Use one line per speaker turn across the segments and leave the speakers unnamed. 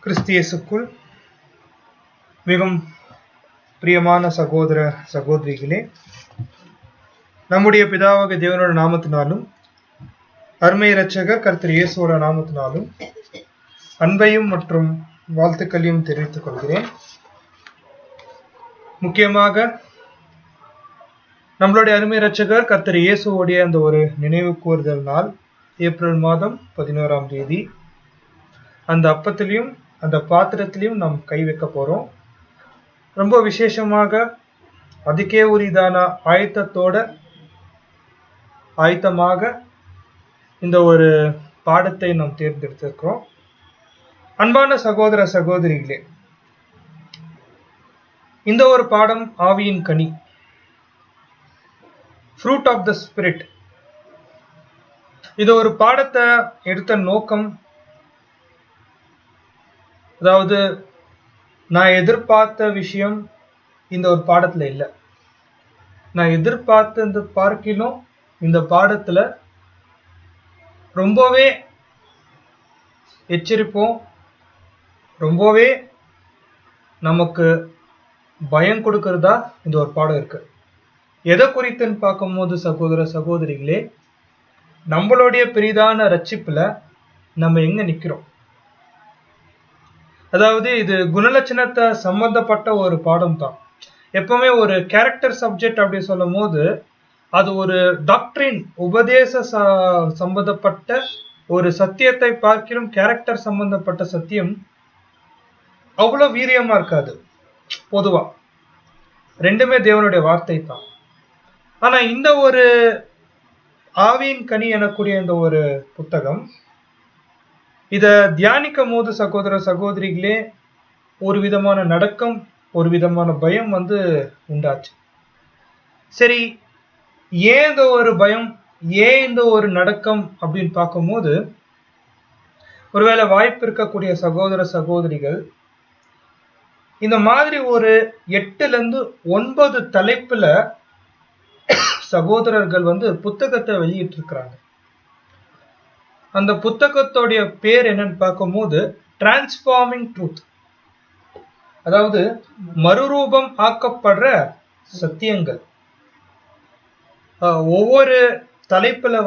கிறிஸ்தியேசுக்குள் மிகவும் பிரியமான சகோதர சகோதரிகளே, நம்முடைய பிதாவாகிய தேவனோட நாமத்தினாலும் அருமை இரட்சகர் கர்த்தர் இயேசுவோட நாமத்தினாலும் அன்பையும் மற்றும் வாழ்த்துக்களையும் தெரிவித்துக் கொள்கிறேன். முக்கியமாக நம்மளுடைய அருமை இரட்சகர் கர்த்தர் இயேசுவோடைய அந்த ஒரு நினைவு கூறுதல் நாள் ஏப்ரல் மாதம் 11ஆம் தேதி. அந்த அப்பத்திலையும் அந்த பாத்திரத்திலையும் நாம் கை வைக்க போறோம். ரொம்ப விசேஷமாக அதுக்கே உரிதான ஆயத்தமாக இந்த ஒரு பாடத்தை நாம் தேர்ந்தெடுத்திருக்கிறோம். அன்பான சகோதர சகோதரிகளே, இந்த ஒரு பாடம் ஆவியின் கனி, ஃப்ரூட் ஆஃப் த ஸ்பிரிட். இது ஒரு பாடத்தை எடுத்த நோக்கம், அதாவது நான் எதிர்பார்த்த விஷயம் இந்த ஒரு பாடத்துல இல்லை. நான் எதிர்பார்த்த இந்த பார்க்கிலும் இந்த பாடத்துல ரொம்பவே எச்சரிப்போம், ரொம்பவே நமக்கு பயம் கொடுக்கறதா இந்த ஒரு பாடம் இருக்கு. எதை குறித்துன்னு பார்க்கும்போது சகோதர சகோதரிகளே, நம்மளுடைய பெரிதான ரட்சிப்புல நம்ம எங்க நிக்கிறோம். அதாவது இது குணலட்சணத்தை சம்பந்தப்பட்ட ஒரு பாடம் தான். எப்பவுமே ஒரு கேரக்டர் சப்ஜெக்ட் அப்படி சொல்லும் போது அது ஒரு டாக்டரின் உபதேச சம்பந்தப்பட்ட ஒரு சத்தியத்தை பார்க்கிறோம். கேரக்டர் சம்பந்தப்பட்ட சத்தியம் அவ்வளவு வீரியமா இருக்காது. பொதுவா ரெண்டுமே தேவனுடைய வார்த்தை தான். ஆனா இந்த ஒரு ஆவியின் கனி எனக்கூடிய இந்த ஒரு புத்தகம், இத தியானிக்கும் போது சகோதர சகோதரிகளே, ஒரு விதமான நடக்கம், ஒரு விதமான பயம் உண்டாச்சு. சரி, ஏன் இந்த ஒரு பயம், ஏன் இந்த ஒரு நடக்கம் அப்படின்னு பார்க்கும்போது, ஒருவேளை வாய்ப்பு இருக்கக்கூடிய சகோதர சகோதரிகள் இந்த மாதிரி ஒரு 8-9 தலைப்புல சகோதரர்கள் புத்தகத்தை வெளியிட்டு இருக்கிறாங்க. அந்த புத்தகத்தோடைய பேர் என்னன்னு பார்க்கும்போது டிரான்ஸ்ஃபார்மிங் ட்ரூத், அதாவது மறுரூபம் ஆக்கப்படுற சத்தியங்கள். ஒவ்வொரு தலைப்புல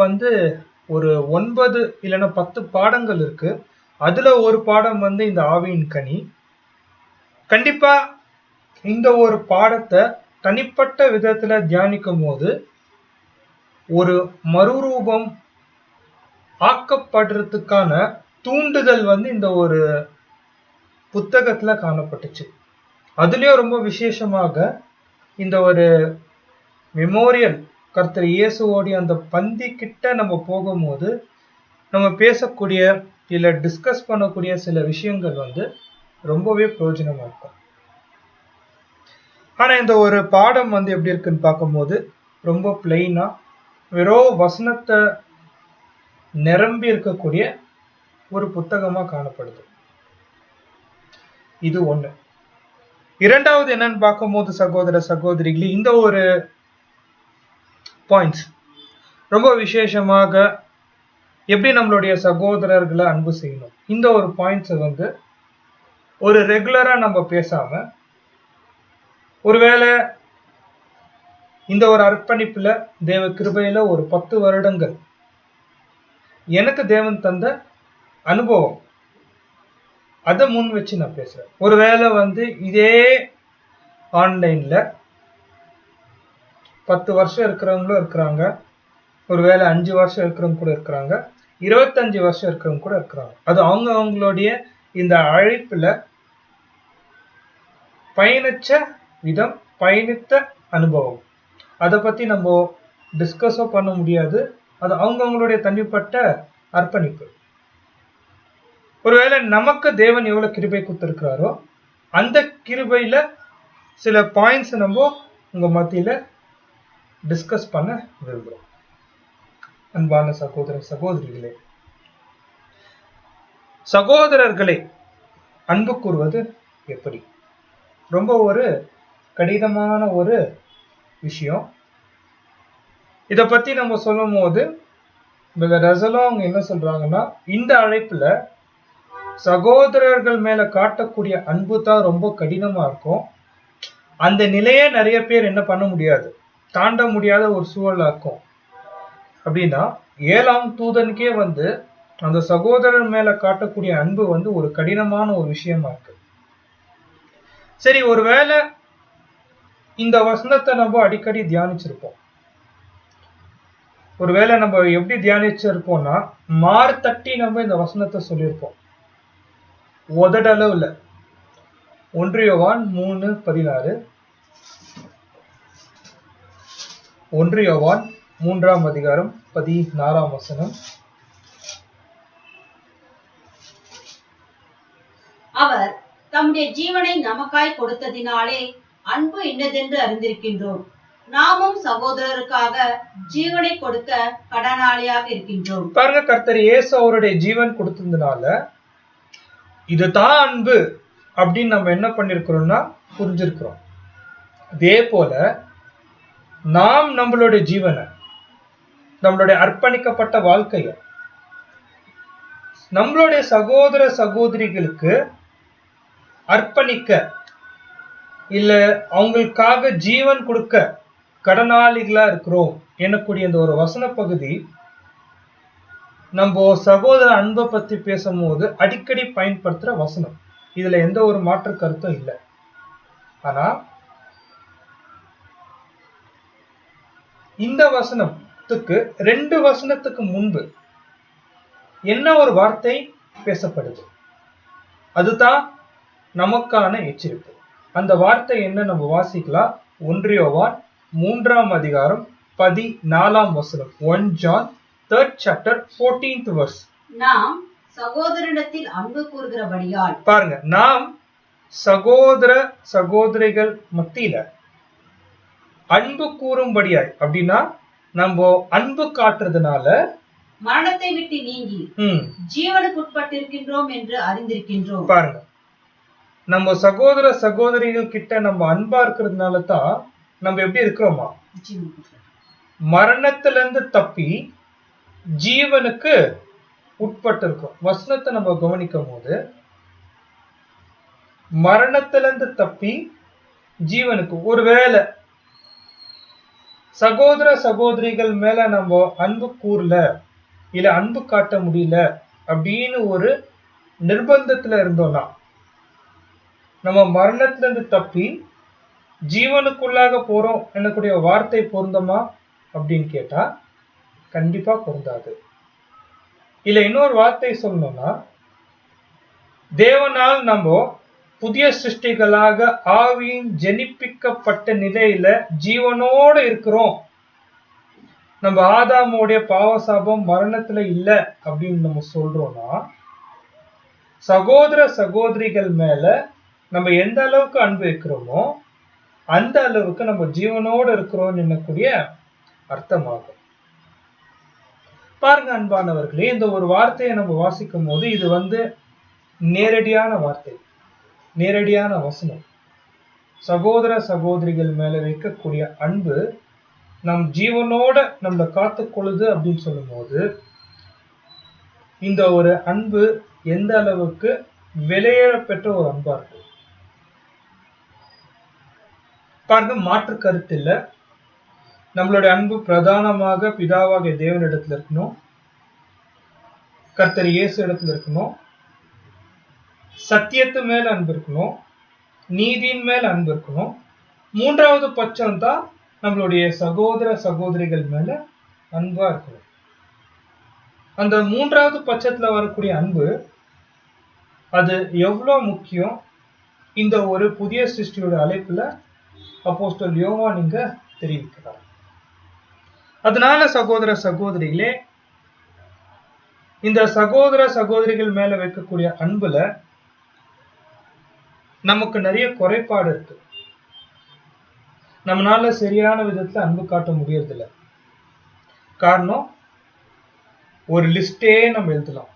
ஒரு 9 இல்லைன்னா 10 பாடங்கள் இருக்கு. அதுல ஒரு பாடம் இந்த ஆவியின் கனி. கண்டிப்பா இந்த ஒரு பாடத்தை தனிப்பட்ட விதத்துல தியானிக்கும் போது ஒரு மறுரூபம் ஆக்கப்படுறதுக்கான தூண்டுதல் இந்த ஒரு புத்தகத்துல காணப்பட்டுச்சு. அதுலயும் ரொம்ப விசேஷமாக இந்த ஒரு மெமோரியல் கர்த்தர் இயேசுவோடைய அந்த பந்தி கிட்ட நம்ம போகும்போது நம்ம பேசக்கூடிய இல்ல டிஸ்கஸ் பண்ணக்கூடிய சில விஷயங்கள் ரொம்பவே பிரயோஜனமா இருக்கும். ஆனா இந்த ஒரு பாடம் எப்படி இருக்குன்னு பார்க்கும்போது ரொம்ப பிளெயினா வெறும் வசனத்தை நிரம்பி இருக்கக்கூடிய ஒரு புத்தகமா காணப்படுது. இது ஒண்ணு. இரண்டாவது என்னன்னு பார்க்கும்போது சகோதர சகோதரிகளே, இந்த ஒரு பாயிண்ட்ஸ் ரொம்ப விசேஷமாக எப்படி நம்மளுடைய சகோதரர்களை அன்பு செய்யணும், இந்த ஒரு பாயிண்ட்ஸ் ஒரு ரெகுலரா நம்ம பேசாம, ஒருவேளை இந்த ஒரு அர்ப்பணிப்புல தேவ கிருபையில ஒரு 10 வருடங்கள் எனக்கு தேவன் தந்த அனுபவம் அதை முன் வச்சு நான் பேசுறேன். ஒருவேளை இதே ஆன்லைன்ல 10 வருஷம் இருக்கிறவங்களும் இருக்கிறாங்க, ஒருவேளை 5 வருஷம் இருக்கிறவங்க கூட இருக்கிறாங்க, 25 வருஷம் இருக்கிறவங்க கூட இருக்கிறாங்க. அது அவங்களுடைய இந்த அழைப்புல பயணிச்ச விதம், பயணித்த அனுபவம். அதை பத்தி நம்ம டிஸ்கஸோ பண்ண முடியாது. அது அவங்களுடைய தனிப்பட்ட அர்ப்பணிப்பு. ஒருவேளை நமக்கு தேவன் எவ்வளவு கிருபை கொடுத்திருக்கிறாரோ அந்த கிருபையில சில பாயிண்ட்ஸ் நம்ம உங்க மத்தியில டிஸ்கஸ் பண்ண விரும்புறோம். அன்பான சகோதர சகோதரிகளே, சகோதரர்களை அன்பு கூறுவது எப்படி? ரொம்ப ஒரு கடினமான ஒரு விஷயம். இத பத்தி நம்ம சொல்லும் போது ரசலோ அவங்க என்ன சொல்றாங்கன்னா, இந்த அழைப்புல சகோதரர்கள் மேல காட்டக்கூடிய அன்பு தான் ரொம்ப கடினமா இருக்கும். அந்த நிலையே நிறைய பேர் என்ன பண்ண முடியாது, தாண்ட முடியாத ஒரு சூழலா இருக்கும். அப்படின்னா 7ஆம் தூதனுக்கே அந்த சகோதரர் மேல காட்டக்கூடிய அன்பு ஒரு கடினமான ஒரு விஷயமா இருக்கு. சரி, ஒருவேளை இந்த வசனத்தை நம்ம அடிக்கடி தியானிச்சிருப்போம். ஒருவேளை நம்ம எப்படி தியானிச்சிருப்போம்னா, மார்த்தட்டி நம்ம இந்த வசனத்தை சொல்லியிருப்போம் உதடளவுல. 1 யோவான் 3:16, 1 யோவான் 3ஆம் அதிகாரம் 14ஆம் வசனம்.
அவர் தம்முடைய ஜீவனை நமக்காய் கொடுத்ததினாலே அன்பு இன்னதென்று அறிந்திருக்கின்றோம். நாமும் சகோதரருக்காக ஜீவனை கொடுக்க கடனாளியாக இருக்கின்றோம்.
பாருங்க, கர்த்தர் இயேசு அவருடைய ஜீவன் கொடுத்ததுனால இதுதான் அன்பு அப்படின்னு நம்ம என்ன பண்ணிருக்கிறோம்னா புரிஞ்சிருக்கிறோம். அதே போல நாம் நம்மளுடைய ஜீவனை, நம்மளுடைய அர்ப்பணிக்கப்பட்ட வாழ்க்கைய நம்மளுடைய சகோதர சகோதரிகளுக்கு அர்ப்பணிக்க, இல்ல அவங்களுக்காக ஜீவன் கொடுக்க கடனாளிகளா இருக்கிறோம் எனக்கூடிய இந்த ஒரு வசன பகுதி நம்ம சகோதர அன்பை பத்தி பேசும்போது அடிக்கடி பயன்படுத்துற வசனம். இதுல எந்த ஒரு மாற்று கருத்தும் இல்லை. ஆனா இந்த வசனத்துக்கு 2 வசனத்துக்கு முன்பு என்ன ஒரு வார்த்தை பேசப்படுது, அதுதான் நமக்கான எச்சரிப்பு. அந்த வார்த்தை என்ன நம்ம வாசிக்கலாம். 1 யோவான் 3ஆம் அதிகாரம் 14ஆம் வசனம். 1 John 3rd chapter 14th verse.
நாம் சகோதரனிடத்தில் அன்பு கூறுகிறபடியால்,
பாருங்க, நாம் சகோதர சகோதரிகள் மத்தியில அன்பு கூறும்படியாய், அப்படின்னா நம்ம அன்பு காட்டுறதுனால
மரணத்தை விட்டு நீங்கி ஜீவனுக்கு உட்பட்டிருக்கின்றோம் என்று அறிந்திருக்கின்றோம்.
பாருங்க, நம்ம சகோதர சகோதரிகள் கிட்ட நம்ம அன்பா இருக்கிறதுனால தான் நம்ம எப்படி இருக்கிறோமா, மரணத்துல இருந்து தப்பி ஜீவனுக்கு உட்பட்டு இருக்கோம். வசனத்தை நம்ம கவனிக்கும் போது மரணத்துல இருந்து தப்பி ஜீவனுக்கு, ஒருவேளை சகோதர சகோதரிகள் மேல நம்ம அன்பு கூறல, இல்ல அன்பு காட்ட முடியல அப்படின்னு ஒரு நிர்பந்தத்துல இருந்தோம்னா, நம்ம மரணத்துல இருந்து தப்பி ஜீவனுக்குள்ளாக போறோம் என்னக்கூடிய வார்த்தை பொருந்தமா அப்படின்னு கேட்டா கண்டிப்பா பொருந்தாது. இல்ல இன்னொரு வார்த்தை சொல்லணும்னா, தேவனால் நம்ம புதிய சிருஷ்டிகளாக ஆவியின் ஜெனிப்பிக்கப்பட்ட நிலையில ஜீவனோடு இருக்கிறோம், நம்ம ஆதாமுடைய பாவசாபம் மரணத்துல இல்ல அப்படின்னு நம்ம சொல்றோம்னா, சகோதர சகோதரிகள் மேல நம்ம எந்த அளவுக்கு அன்பு வைக்கிறோமோ அந்த அளவுக்கு நம்ம ஜீவனோடு இருக்கிறோம் என்னக்கூடிய அர்த்தமாகும். பாருங்க அன்பானவர்களே, இந்த ஒரு வார்த்தையை நம்ம வாசிக்கும் போது இது நேரடியான வார்த்தை, நேரடியான வசனம். சகோதர சகோதரிகள் மேல வைக்கக்கூடிய அன்பு நம் ஜீவனோட நம்மளை காத்துக்கொள்ளுது அப்படின்னு சொல்லும் போது இந்த ஒரு அன்பு எந்த அளவுக்கு விலையேற பெற்ற ஒரு அன்பா இருக்கு பாருங்க. மாற்று கருத்து இல்ல, நம்மளுடைய அன்பு பிரதானமாக பிதாவாகிய தேவனிடத்துல இருக்கணும், கர்த்தர் இயேசு இடத்துல இருக்கணும், சத்தியத்து மேல அன்பு இருக்கணும், நீதியின் மேல அன்பு இருக்கணும். 3வது பட்சம் தான் நம்மளுடைய சகோதர சகோதரிகள் மேல அன்பா இருக்கணும். அந்த 3வது பட்சத்துல வரக்கூடிய அன்பு அது எவ்வளவு முக்கியம், இந்த ஒரு புதிய சிருஷ்டியோட அழைப்புல அப்போஸ்தலன் யோவான் இங்க தெரிவிக்கிறார். அதனால சகோதர சகோதரிகளே, இந்த சகோதர சகோதரிகள் மேல வைக்கக்கூடிய அன்புல நமக்கு நிறைய குறைபாடு இருக்கு. நம்மளால சரியான விதத்துல அன்பு காட்ட முடியறதில்ல. காரணம், ஒரு லிஸ்டே நம்ம எழுதலாம்.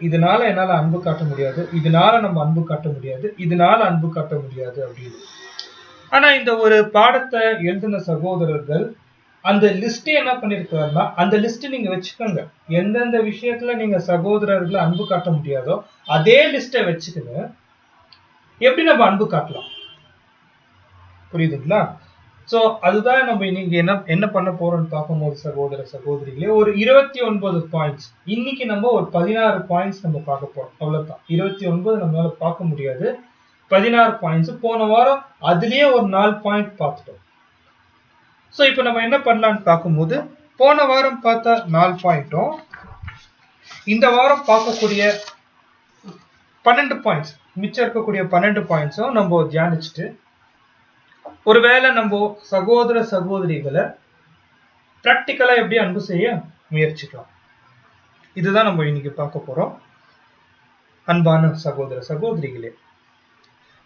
இதனால என்னால அன்பு காட்ட முடியாது, இதனால நம்ம அன்பு காட்ட முடியாது, இதனால அன்பு காட்ட முடியாது அப்படின்னு. ஆனா இந்த ஒரு பாடத்தை எழுதின சகோதரர்கள் அந்த லிஸ்ட் என்ன பண்ணிருக்காருன்னா, அந்த லிஸ்ட் நீங்க வச்சுக்கோங்க. எந்தெந்த விஷயத்துல நீங்க சகோதரர்களை அன்பு காட்ட முடியாதோ அதே லிஸ்ட வச்சுக்கின்னு எப்படி நம்ம அன்பு காட்டலாம்? புரியுதுங்களா? சோ அதுதான் நம்ம இன்னைக்கு என்ன பண்ண போறோம்னு பார்க்கும்போது சகோதர சகோதரிகளே, ஒரு 29 பாயிண்ட்ஸ். இன்னைக்கு நம்ம ஒரு 16 பாயிண்ட்ஸ் நம்ம பார்க்க போறோம். அவ்வளவுதான். 29 நம்மளால பார்க்க முடியாது. 16 பாயிண்ட்ஸ். போன வாரம் அதுலயே ஒரு 4 பாயிண்ட் பார்த்துட்டோம். சோ இப்போ நம்ம என்ன பண்ணலாம்னு பார்க்கும்போது, போன வாரம் பார்த்த 4 பாயிண்ட்டும் இந்த வாரம் பார்க்கக்கூடிய 12 பாயிண்ட்ஸ், மிச்சம் இருக்கக்கூடிய 12 பாயிண்ட்ஸும் நம்ம தியானிச்சுட்டு, ஒருவேளை நம்ம சகோதர சகோதரிகளை பிராக்டிக்கலா எப்படி அன்பு செய்ய முயற்சிக்கலாம். இதுதான் நம்ம இன்னைக்கு பார்க்க போறோம். அன்பான சகோதர சகோதரிகளே,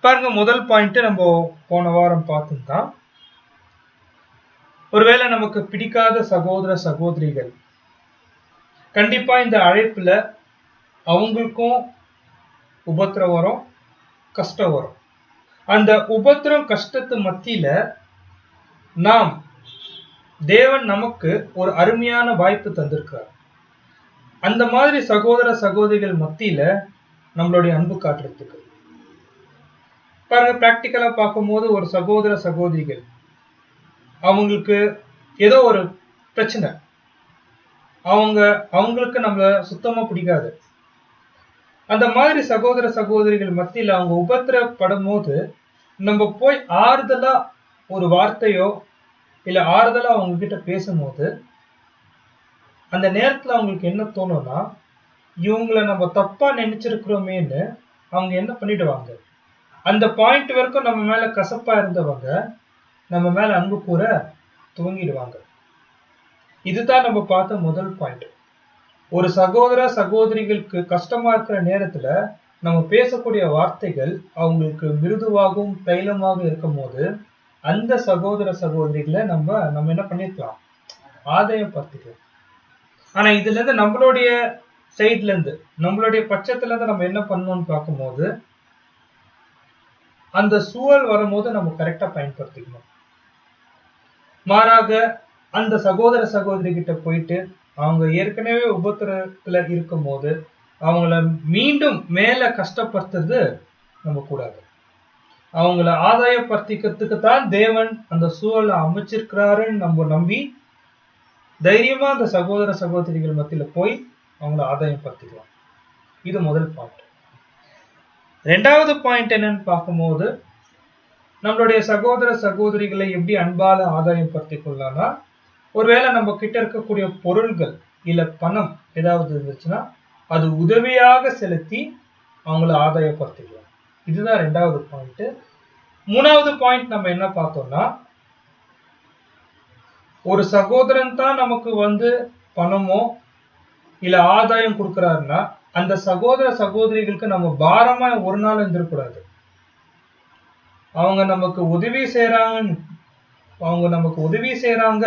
பாருங்க, முதல் பாயிண்ட் நம்ம போன வாரம் பார்த்துதான், ஒருவேளை நமக்கு பிடிக்காத சகோதர சகோதரிகள், கண்டிப்பா இந்த அழைப்புல அவங்களுக்கும் உபத்திரம் வரும், கஷ்டம் வரும். அந்த உபத்திரம் கஷ்டத்து மத்தியில நாம் தேவன் நமக்கு ஒரு அருமையான வாய்ப்பு தந்திருக்கிறார். அந்த மாதிரி சகோதர சகோதரிகள் மத்தியில நம்மளுடைய அன்பு காட்டுறதுக்கு பாருங்க, பிராக்டிக்கலா பார்க்கும்போது ஒரு சகோதர சகோதரிகள் அவங்களுக்கு ஏதோ ஒரு பிரச்சனை, அவங்களுக்கு நம்மள சுத்தமா பிடிக்காது. அந்த மாதிரி சகோதர சகோதரிகள் மத்தியில அவங்க உபத்திரப்படும் போது நம்ம போய் ஆறுதலா ஒரு வார்த்தையோ இல்ல ஆறுதலா அவங்க கிட்ட பேசும்போது, அந்த நேரத்துல அவங்களுக்கு என்ன தோணும்னா, இவங்களை நம்ம தப்பா நினைச்சிருக்கிறோமேன்னு அவங்க என்ன பண்ணிடுவாங்க, அந்த பாயிண்ட் வரைக்கும் நம்ம மேல கசப்பா இருந்தவங்க நம்ம மேல அன்பு கூற துவங்கிடுவாங்க. இதுதான் நம்ம பார்த்த முதல் பாயிண்ட். ஒரு சகோதர சகோதரிகளுக்கு கஷ்டமா இருக்கிற நேரத்துல நம்ம பேசக்கூடிய வார்த்தைகள் அவங்களுக்கு மிருதுவாகவும் தைலமாக இருக்கும் போது அந்த சகோதர சகோதரிகளை நம்ம என்ன பண்ணிருக்கலாம், ஆதாயப்படுத்திக்கலாம். ஆனா இதுல இருந்து நம்மளுடைய சைட்ல இருந்து, நம்மளுடைய பட்சத்துல இருந்து நம்ம என்ன பண்ணணும்னு பார்க்கும்போது, அந்த சூழல் வரும்போது நம்ம கரெக்டா பயன்படுத்திக்கணும். மாறாக அந்த சகோதர சகோதரி கிட்ட போயிட்டு அவங்க ஏற்கனவே உபத்திரத்துல இருக்கும் போது அவங்கள மீண்டும் மேல கஷ்டப்படுத்துறது நம்ம கூடாது. அவங்கள ஆதாயப்படுத்திக்கிறதுக்கு தான் தேவன் அந்த சூழலை அமைச்சிருக்கிறாருன்னு நம்ம நம்பி தைரியமா அந்த சகோதர சகோதரிகள் மத்தியில போய் அவங்கள ஆதாயப்படுத்திக்கலாம். இது முதல் பாயிண்ட். ரெண்டாவது பாயிண்ட் என்னன்னு பார்க்கும்போது, நம்மளுடைய சகோதர சகோதரிகளை எப்படி அன்பால ஆதாயப்படுத்திக் கொள்ளலாம்னா, ஒருவேளை நம்ம கிட்ட இருக்கக்கூடிய பொருள்கள் இல்ல பணம் ஏதாவது இருந்துச்சுன்னா அது உதவியாக செலுத்தி அவங்கள ஆதாயப்படுத்திக்கலாம். இதுதான் ரெண்டாவது பாயிண்ட். மூணாவது பாயிண்ட் நம்ம என்ன பார்த்தோம்னா, ஒரு சகோதரன் தான் நமக்கு பணமோ இல்ல ஆதாயம் கொடுக்கிறாருன்னா அந்த சகோதர சகோதரிகளுக்கு நம்ம பாரமா ஒரு நாள் இருந்துடக்கூடாது. அவங்க நமக்கு உதவி செய்யறாங்க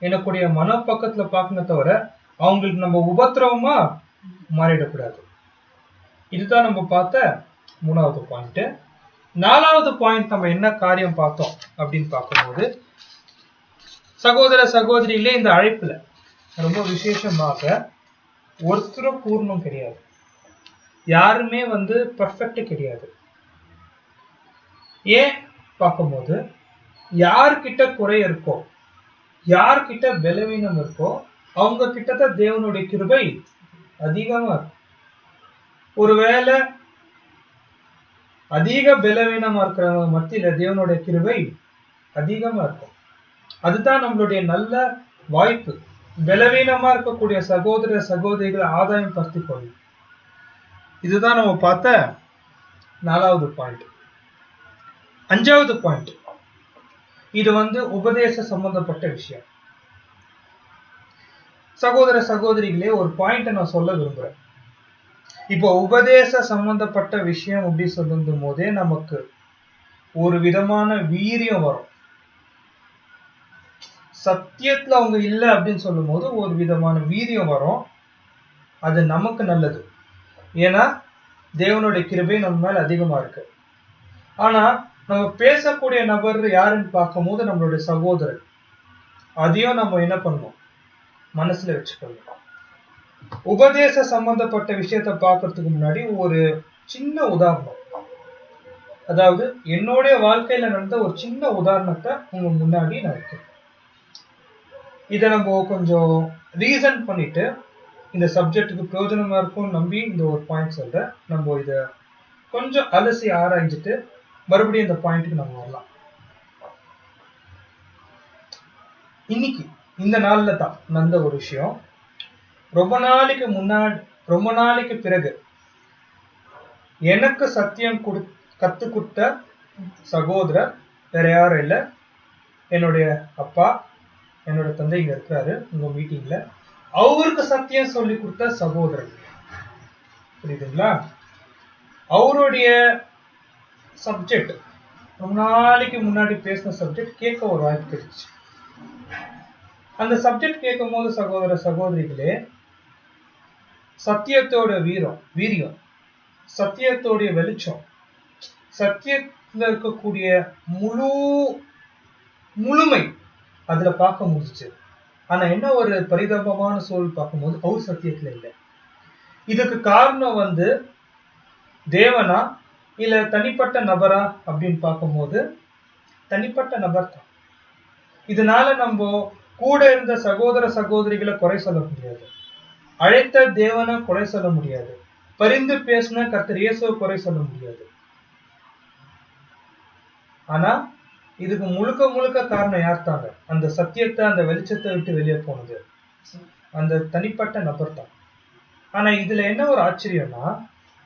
எனக்கூடிய மனப்பக்கத்துல பார்க்கணும் தவிர அவங்களுக்கு நம்ம உபத்திரவமா மாறிடக்கூடாது. இதுதான் நம்ம பார்த்த மூணாவது பாயிண்ட். நாலாவது பாயிண்ட் நம்ம என்ன காரியம் பார்த்தோம் அப்படின்னு பார்க்கும்போது, சகோதர சகோதரிகளே, இந்த அழைப்புல ரொம்ப விசேஷமாக ஒருத்தரும் பூர்ணம் கிடையாது. யாருமே பர்ஃபெக்ட் கிடையாது. ஏன் பார்க்கும்போது, யார்கிட்ட குறை இருக்கோ, யார்கிட்ட பலவீனம் இருக்கோ அவங்க கிட்டதான் தேவனுடைய கிருபை அதிகமா இருக்கும். ஒருவேளை அதிக பலவீனமா இருக்கிறவங்க மத்தியில தேவனுடைய கிருபை அதிகமா இருக்கும். அதுதான் நம்மளுடைய நல்ல வாய்ப்பு. பலவீனமா இருக்கக்கூடிய சகோதர சகோதரிகளை ஆதாயம் படுத்திக் கொள்ளும். இதுதான் நம்ம பார்த்த நாலாவது பாயிண்ட். அஞ்சாவது பாயிண்ட், இது உபதேச சம்பந்தப்பட்ட விஷயம். சகோதர சகோதரிகளே, ஒரு பாயிண்ட் நான் சொல்ல விரும்புறேன். இப்போ உபதேச சம்பந்தப்பட்ட விஷயம் அப்படி சொல்லும் போதே நமக்கு ஒரு விதமான வீரியம் வரும். சத்தியத்துல அவங்க இல்லை அப்படின்னு சொல்லும் போது ஒரு விதமான வீரியம் வரும். அது நமக்கு நல்லது. ஏன்னா தேவனுடைய கிருபை நம்ம மேல அதிகமா இருக்கு. ஆனா நம்ம பேசக்கூடிய நபர் யாருன்னு பார்க்கும் போது நம்மளுடைய சகோதரர், அதையும் நம்ம என்ன பண்ணணும், மனசுல வச்சுக்கணும். உபதேச சம்பந்தப்பட்ட விஷயத்தை பார்க்கறதுக்கு முன்னாடி ஒரு சின்ன உதாரணம், அதாவது என்னுடைய வாழ்க்கையில நடந்த ஒரு சின்ன உதாரணத்தை உங்க முன்னாடி நான் வைக்கிறேன். இதை நம்ம கொஞ்சம் ரீசன் பண்ணிட்டு இந்த சப்ஜெக்டுக்கு பிரயோஜனமா இருக்கும் நம்பி இந்த ஒரு பாயிண்ட் சொல்றேன். நம்ம இத கொஞ்சம் அலசி ஆராய்ஞ்சிட்டு மறுபடியும் இந்த பாயிண்ட்டுக்கு நம்ம வரலாம். இன்னைக்கு இந்த நாள்ல தான் நடந்த ஒரு விஷயம். ரொம்ப நாளைக்கு பிறகு எனக்கு சத்தியம் கத்து கொடுத்த சகோதரர் வேற யாரும் இல்லை, என்னுடைய அப்பா, என்னோட தந்தை இங்க இருக்கிறாரு உங்க மீட்டிங்ல. அவருக்கு சத்தியம் சொல்லி கொடுத்த சகோதரர், புரியுதுங்களா? அவருடைய சப்ஜெக்ட் ரொம்ப நாளைக்கு முன்னாடி பேசின சப்ஜெக்ட் கேட்க ஒரு வாய்ப்பு கிடைச்சு. அந்த சப்ஜெக்ட் கேட்கும் போது சகோதர சகோதரிகளே, சத்தியத்தோட வீரியம், சத்தியத்தோடைய வெளிச்சம், சத்தியத்துல இருக்கக்கூடிய முழுமை அதுல பார்க்க முடிஞ்சிச்சு. ஆனா என்ன ஒரு பரிதாபமான சூழல் பார்க்கும்போது அவர் சத்தியத்துல இல்லை. இதுக்கு காரணம் தேவனா இல்ல தனிப்பட்ட நபரா அப்படின்னு பார்க்கும்போது தனிப்பட்ட நபர் தான். இதனால நம்ம கூட இருந்த சகோதர சகோதரிகளை குறை சொல்ல முடியாது, அழைத்த தேவனை குறை சொல்ல முடியாது, பரிந்து பேசின கர்த்தர் இயேசுவை குறை சொல்ல முடியாது. ஆனா இதுக்கு முழுக்க காரணம் யார் தாங்க? அந்த சத்தியத்தை, அந்த வெளிச்சத்தை விட்டு வெளியே போனது அந்த தனிப்பட்ட நபர் தான். ஆனா இதுல என்ன ஒரு ஆச்சரியம்னா,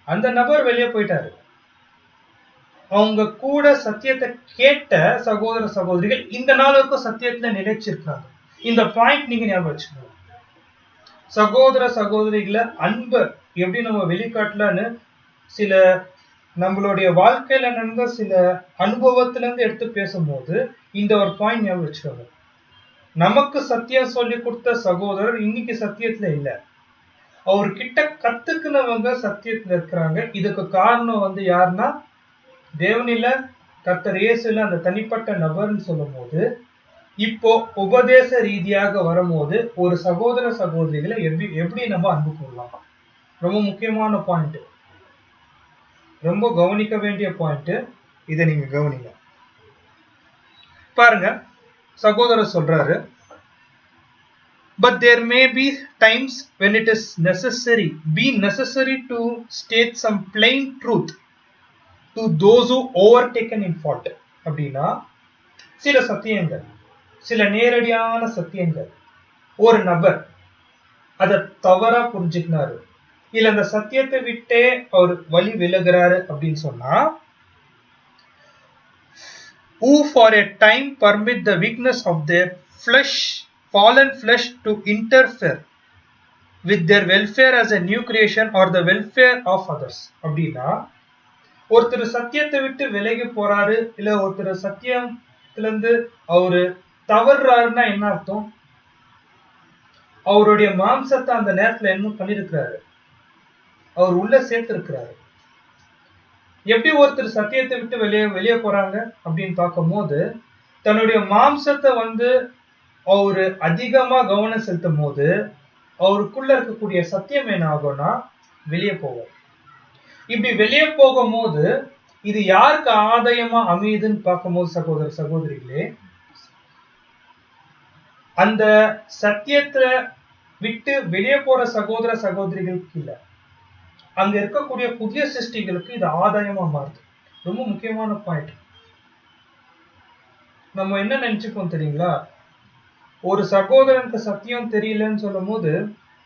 அந்த நபர் வெளியே போயிட்டாரு. அவங்க கூட சத்தியத்தை கேட்ட சகோதர சகோதரிகள் இந்த நாள் வரைக்கும் சத்தியத்துல நிலைச்சிருக்காங்க. இந்த பாயிண்ட் நீங்க ஞாபகம் வச்சுக்கணும். சகோதர சகோதரிகளை அன்பை எப்படி நம்ம வெளிக்காட்டலான்னு சில நம்மளுடைய வாழ்க்கையில நடந்த சில அனுபவத்துல இருந்து எடுத்து பேசும்போது இந்த ஒரு பாயிண்ட் ஞாபகம் வச்சுக்கோங்க. நமக்கு சத்தியம் சொல்லி கொடுத்த சகோதரர் இன்னைக்கு சத்தியத்துல இல்ல, அவர்கிட்ட கத்துக்குனவங்க சத்தியத்துல இருக்கிறாங்க. இதுக்கு காரணம் யாருன்னா தேவனில கர்த்தர் இயேசுல அந்த தனிப்பட்ட நபர்னு சொல்லும் போது, இப்போ உபதேச ரீதியாக வரும்போது ஒரு சகோதர சகோதரிகளை எப்படி நம்ம அன்பு கூறலாம்? ரொம்ப முக்கியமான பாயிண்ட், ரொம்ப கவனிக்க வேண்டிய பாயிண்ட். இதை நீங்க கவனிங்க. பாருங்க, சகோதரர் சொல்றாரு, but there may be times when it is necessary to state some plain truth to those who overtaken in fault. அப்படின்னா சில சத்தியங்கள், சில நேரடியான சத்தியங்கள் ஒரு நபர் அதை தவறா புரிஞ்சுக்கினாரு, இல்ல அந்த சத்தியத்தை விட்டே அவர் வழி விலகுறாரு அப்படின்னு சொன்னா, who for a time permit the weakness of their fallen flesh to interfere with their welfare as a new creation or the welfare of others. அப்படின்னா ஒருத்தர் சத்தியத்தை விட்டு விலகி போறாரு, இல்ல ஒருத்தர் சத்தியத்துல இருந்து அவரு தவறுறாருன்னா என்ன அர்த்தம்? அவருடைய மாம்சத்தை அந்த நேரத்துல என்ன பண்ணிருக்கிறாரு? அவர் உள்ள சேர்த்து இருக்கிறாரு. எப்படி ஒருத்தர் சத்தியத்தை விட்டு வெளியே போறாங்க அப்படின்னு பார்க்கும் போது, தன்னுடைய மாம்சத்தை அவரு அதிகமா கவனம் செலுத்தும் போது அவருக்குள்ள இருக்கக்கூடிய சத்தியம் என்ன ஆகும்னா வெளியே போகும். இப்படி வெளியே போகும் போது இது யாருக்கு ஆதாயமா அமையுதுன்னு பார்க்கும்போது சகோதர சகோதரிகளே, அந்த சத்தியத்தை விட்டு வெளியே போற சகோதர சகோதரிகளுக்கு இல்ல, அங்க இருக்கக்கூடிய புதிய சிருஷ்டிகளுக்கு இது ஆதாயமா மாறுது. ரொம்ப முக்கியமான பாயிண்ட். நம்ம என்ன நினைச்சுக்கோம் தெரியுங்களா? ஒரு சகோதரனுக்கு சத்தியம் தெரியலன்னு சொல்லும் போது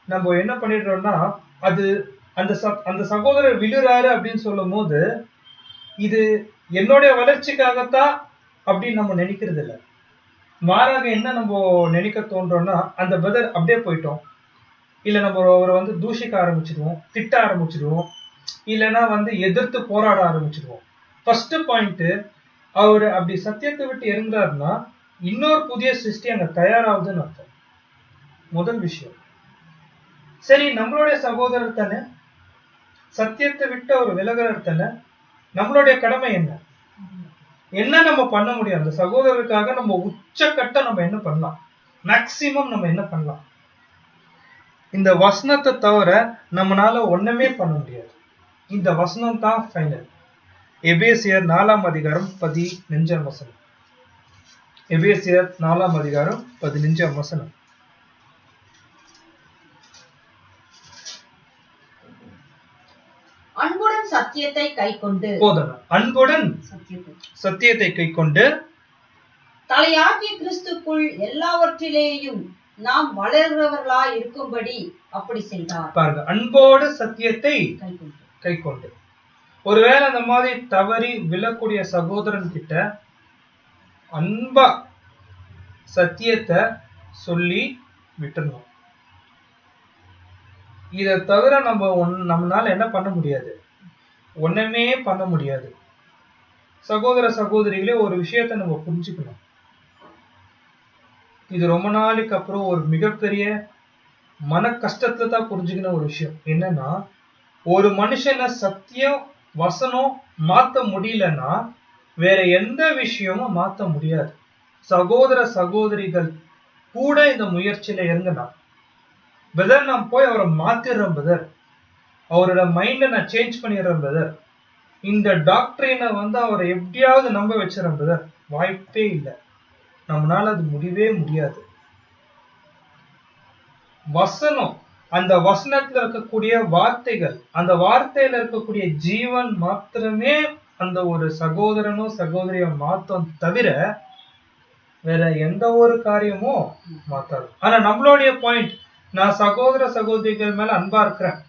நம்ம என்ன பண்ணிடுறோம்னா, அது அந்த சகோதரர் விழுறாரு அப்படின்னு சொல்லும் போது இது என்னுடைய வளர்ச்சிக்காகத்தான் அப்படின்னு நம்ம நினைக்கிறது இல்லை. மாறாக என்ன நம்ம நினைக்க தோன்றோம்னா, அந்த பிரதர் அப்படியே போயிட்டோம், இல்ல நம்ம அவரை தூஷிக்க ஆரம்பிச்சிடுவோம், திட்ட ஆரம்பிச்சிடுவோம், இல்லைன்னா எதிர்த்து போராட ஆரம்பிச்சிடுவோம். ஃபர்ஸ்ட் பாயிண்ட், அவரு அப்படி சத்தியத்தை விட்டு இறங்குறாருன்னா இன்னொரு புதிய சிருஷ்டி அங்க தயாராகுதுன்னு அர்த்தம். முதல் விஷயம். சரி, நம்மளுடைய சகோதரர் தானே, சத்தியத்தை விட்டு அவர் விலகிறார் தானே, நம்மளுடைய கடமை என்ன நம்ம பண்ண முடியும்? அந்த சகோதரருக்காக நம்ம உச்சக்கட்ட நம்ம என்ன பண்ணலாம்? மேக்சிமம் நம்ம என்ன பண்ணலாம்? இந்த வசனத்தை தவிர நம்மளால ஒண்ணுமே பண்ண முடியாது. இந்த வசனம் தான் ஃபைனல். எபேசியர் 4ஆம் அதிகாரம் 15ஆம் வசனம். எபேசியர் 4ஆம் அதிகாரம் 15ஆம் வசனம்.
அன்புடன் சத்தியத்தை கைக்கொண்டு,
போதணும். அன்புடன் சத்தியத்தை கைக்கொண்டு
தலையாகிய கிறிஸ்துக்குள் எல்லாவற்றிலேயும் நாம் வளர்கிறவர்களாய் இருக்கும்படி அப்படி செய்தார்.
பாருங்க, அன்போடு சத்தியத்தை கைக்கொண்டு. ஒருவேளை அந்த மாதிரி தவறி விழக்கூடிய சகோதரன் கிட்ட அன்பா சத்தியத்தை சொல்லி விட்டுறணும். இதை தவிர நம்மளால என்ன பண்ண முடியாது? ஒண்ணுமே பண்ண முடியாது. சகோதர சகோதரிகளே, ஒரு விஷயத்த நம்ம புரிஞ்சுக்கணும். இது ரொம்ப நாளைக்கு அப்புறம் ஒரு மிகப்பெரிய மன கஷ்டத்துல தான் புரிஞ்சுக்கின ஒரு விஷயம் என்னன்னா, ஒரு மனுஷனை சத்தியம் வசனம் மாத்த முடியலன்னா வேற எந்த விஷயமும் மாத்த முடியாது. சகோதர சகோதரிகள் கூட இந்த முயற்சியில இறங்கலாம். பிரதர், நான் போய் அவரை மாத்திடுறேன் பிரதர், அவரோட மைண்ட நான் சேஞ்ச் பண்ணிடுறேன் பிரதர், இந்த டாக்டரினை அவரை எப்படியாவது நம்ப வச்சிடறேன் பிரதர், வாய்ப்பே இல்லை. நம்மளால அது முடியவே முடியாது. வசனம், அந்த வசனத்துல இருக்கக்கூடிய வார்த்தைகள், அந்த வார்த்தையில இருக்கக்கூடிய ஜீவன் மாத்திரமே அந்த ஒரு சகோதரனோ சகோதரிய மாத்தம் தவிர வேற எந்த ஒரு காரியமும் மாத்தாது. ஆனா நம்மளுடைய பாயிண்ட், நான் சகோதர சகோதரிகள் மேல அன்பா இருக்கிறேன்,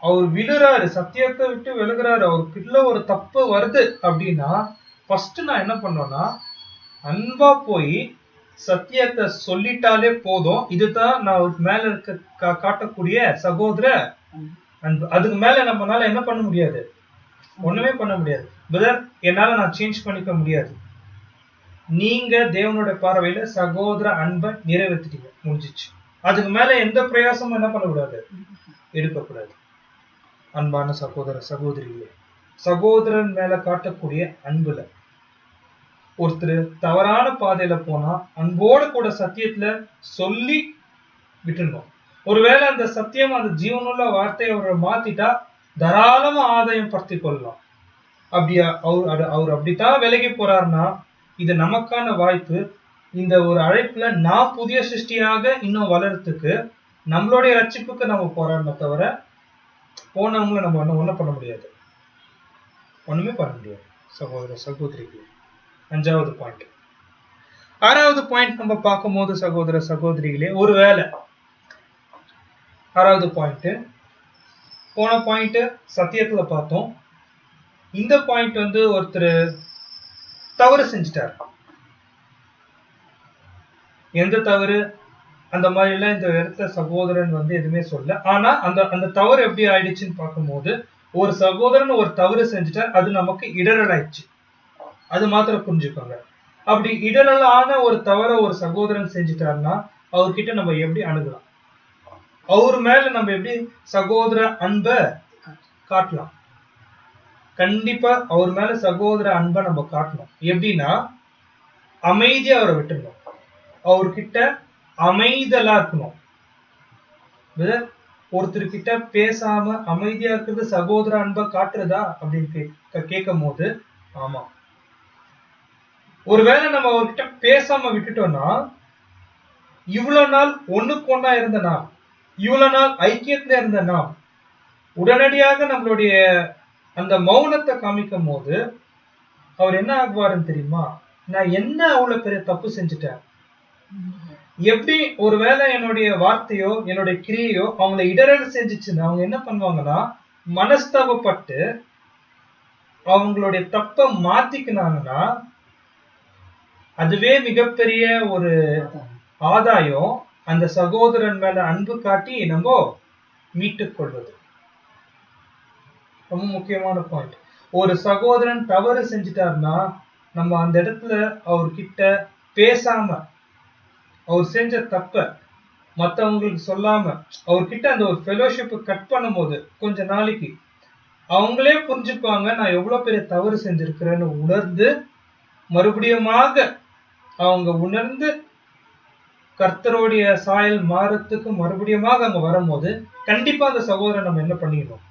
அவர் விழுறாரு, சத்தியத்தை விட்டு விழுகிறாரு, அவருக்குள்ள ஒரு தப்பு வருது அப்படின்னா ஃபர்ஸ்ட் நான் என்ன பண்ணோம்னா அன்பா போய் சத்தியத்தை சொல்லிட்டாலே போதும். இதுதான் நான் அவருக்கு மேல இருக்க காட்டக்கூடிய சகோதர அன்பு. அதுக்கு மேல நம்மளால என்ன பண்ண முடியாது? ஒண்ணுமே பண்ண முடியாது. பிரதர், என்னால நான் சேஞ்ச் பண்ணிக்க முடியாது. நீங்க தேவனோட பார்வையில சகோதர அன்பை நிறைவேற்றிட்டீங்க, முடிஞ்சிச்சு. அதுக்கு மேல எந்த பிரயாசமும் என்ன பண்ணக்கூடாது? எடுக்கக்கூடாது. அன்பான சகோதர சகோதரிகளே, சகோதரன் மேல காட்டக்கூடிய அன்புல ஒருத்தர் தவறான பாதையில போனா அன்போடு கூட சத்தியத்துல சொல்லி விட்டுருந்தோம். ஒருவேளை அந்த சத்தியம், அந்த ஜீவனுள்ள வார்த்தையை அவரை மாத்திட்டா தாராளமா ஆதாயம் படுத்தி கொள்ளலாம். அப்படியா அவர் அப்படித்தான் விலகி போறாருன்னா இது நமக்கான வாய்ப்பு. இந்த ஒரு அழைப்புல நான் புதிய சிருஷ்டியாக இன்னும் வளர்றதுக்கு, நம்மளுடைய ரட்சிப்புக்கு நம்ம போராடணும் தவிர போனவங்களை நம்ம ஒன்றும் பண்ண முடியாது, ஒண்ணுமே பண்ண முடியாது. சகோதர சகோதரிகள், 5வது பாயிண்ட். 6வது பாயிண்ட் நம்ம பார்க்கும்போது சகோதர சகோதரிகளே, ஒருவேளை 6வது பாயிண்ட், போன பாயிண்ட் சத்தியத்துல பார்த்தோம். இந்த பாயிண்ட் ஒருத்தர் தவறு செஞ்சிட்டார். எந்த தவறு அந்த மாதிரி எல்லாம் இந்த இடத்த சகோதரன் எதுவுமே சொல்ல. ஆனா அந்த தவறு எப்படி ஆயிடுச்சுன்னு பார்க்கும்போது, ஒரு சகோதரன் ஒரு தவறு செஞ்சுட்டார், அது நமக்கு இடரல் ஆயிடுச்சு. அது மாத்திரம் புரிஞ்சுக்கோங்க. அப்படி இடரலான ஒரு தவற ஒரு சகோதரன் செஞ்சுட்டாருன்னா அவர்கிட்ட நம்ம எப்படி அணுகலாம்? அவர் மேல நம்ம எப்படி சகோதர அன்பை காட்டலாம்? கண்டிப்பா அவர் மேல சகோதர அன்பை நம்ம காட்டணும். எப்படின்னா அமைதியா அவரை விட்டுருணும், அவர்கிட்ட அமைதலா இருக்கணும். ஒருத்தர்கிட்ட பேசாம அமைதியா இருக்கிறது சகோதர அன்பை காட்டுறதா அப்படின்னு கேட்கும் போது ஆமா. ஒருவேளை நம்ம அவர்கிட்ட பேசாம விட்டுட்டோம்னா, இவ்வளவு நாள் ஒண்ணுக்கு ஒண்ணா இருந்த நாம், இவ்வளவு நாள் ஐக்கியத்துல இருந்த நாம் உடனடியாக நம்மளுடைய அந்த மௌனத்தை காமிக்கும் போது அவர் என்ன ஆகுவாருன்னு தெரியுமா? நான் என்ன அவ்வளவு பெரிய தப்பு செஞ்சுட்டேன், எப்படி ஒருவேளை என்னுடைய வார்த்தையோ என்னுடைய கிரியையோ அவங்களை இடரல் செஞ்சுச்சுன்னு அவங்க என்ன பண்ணுவாங்கன்னா மனஸ்தாபப்பட்டு அவங்களுடைய தப்பை மாத்திக்கினாங்கன்னா அதுவே மிகப்பெரிய ஒரு ஆதாயம். அந்த சகோதரன் மேல அன்பு காட்டி நம்ம மீட்டுக் கொள்வது ரொம்ப முக்கியமான பாயிண்ட். ஒரு சகோதரன் தவறு செஞ்சிட்டாருன்னா நம்ம அந்த இடத்துல அவர்கிட்ட பேசாம, அவர் செஞ்ச தப்ப மற்றவங்களுக்கு சொல்லாம, அவர்கிட்ட அந்த ஒரு ஃபெலோஷிப் கட் பண்ணும் போது கொஞ்ச நாளைக்கு அவங்களே புரிஞ்சுப்பாங்க நான் எவ்வளவு பெரிய தவறு செஞ்சிருக்கிறேன்னு உணர்ந்து, மறுபடியுமாக அவங்க உணர்ந்து கர்த்தருடைய சாயல் மாறத்துக்கு மறுபடியும் அங்க வரும்போது கண்டிப்பா அந்த சகோதரன் நம்ம என்ன பண்ணிடணும்,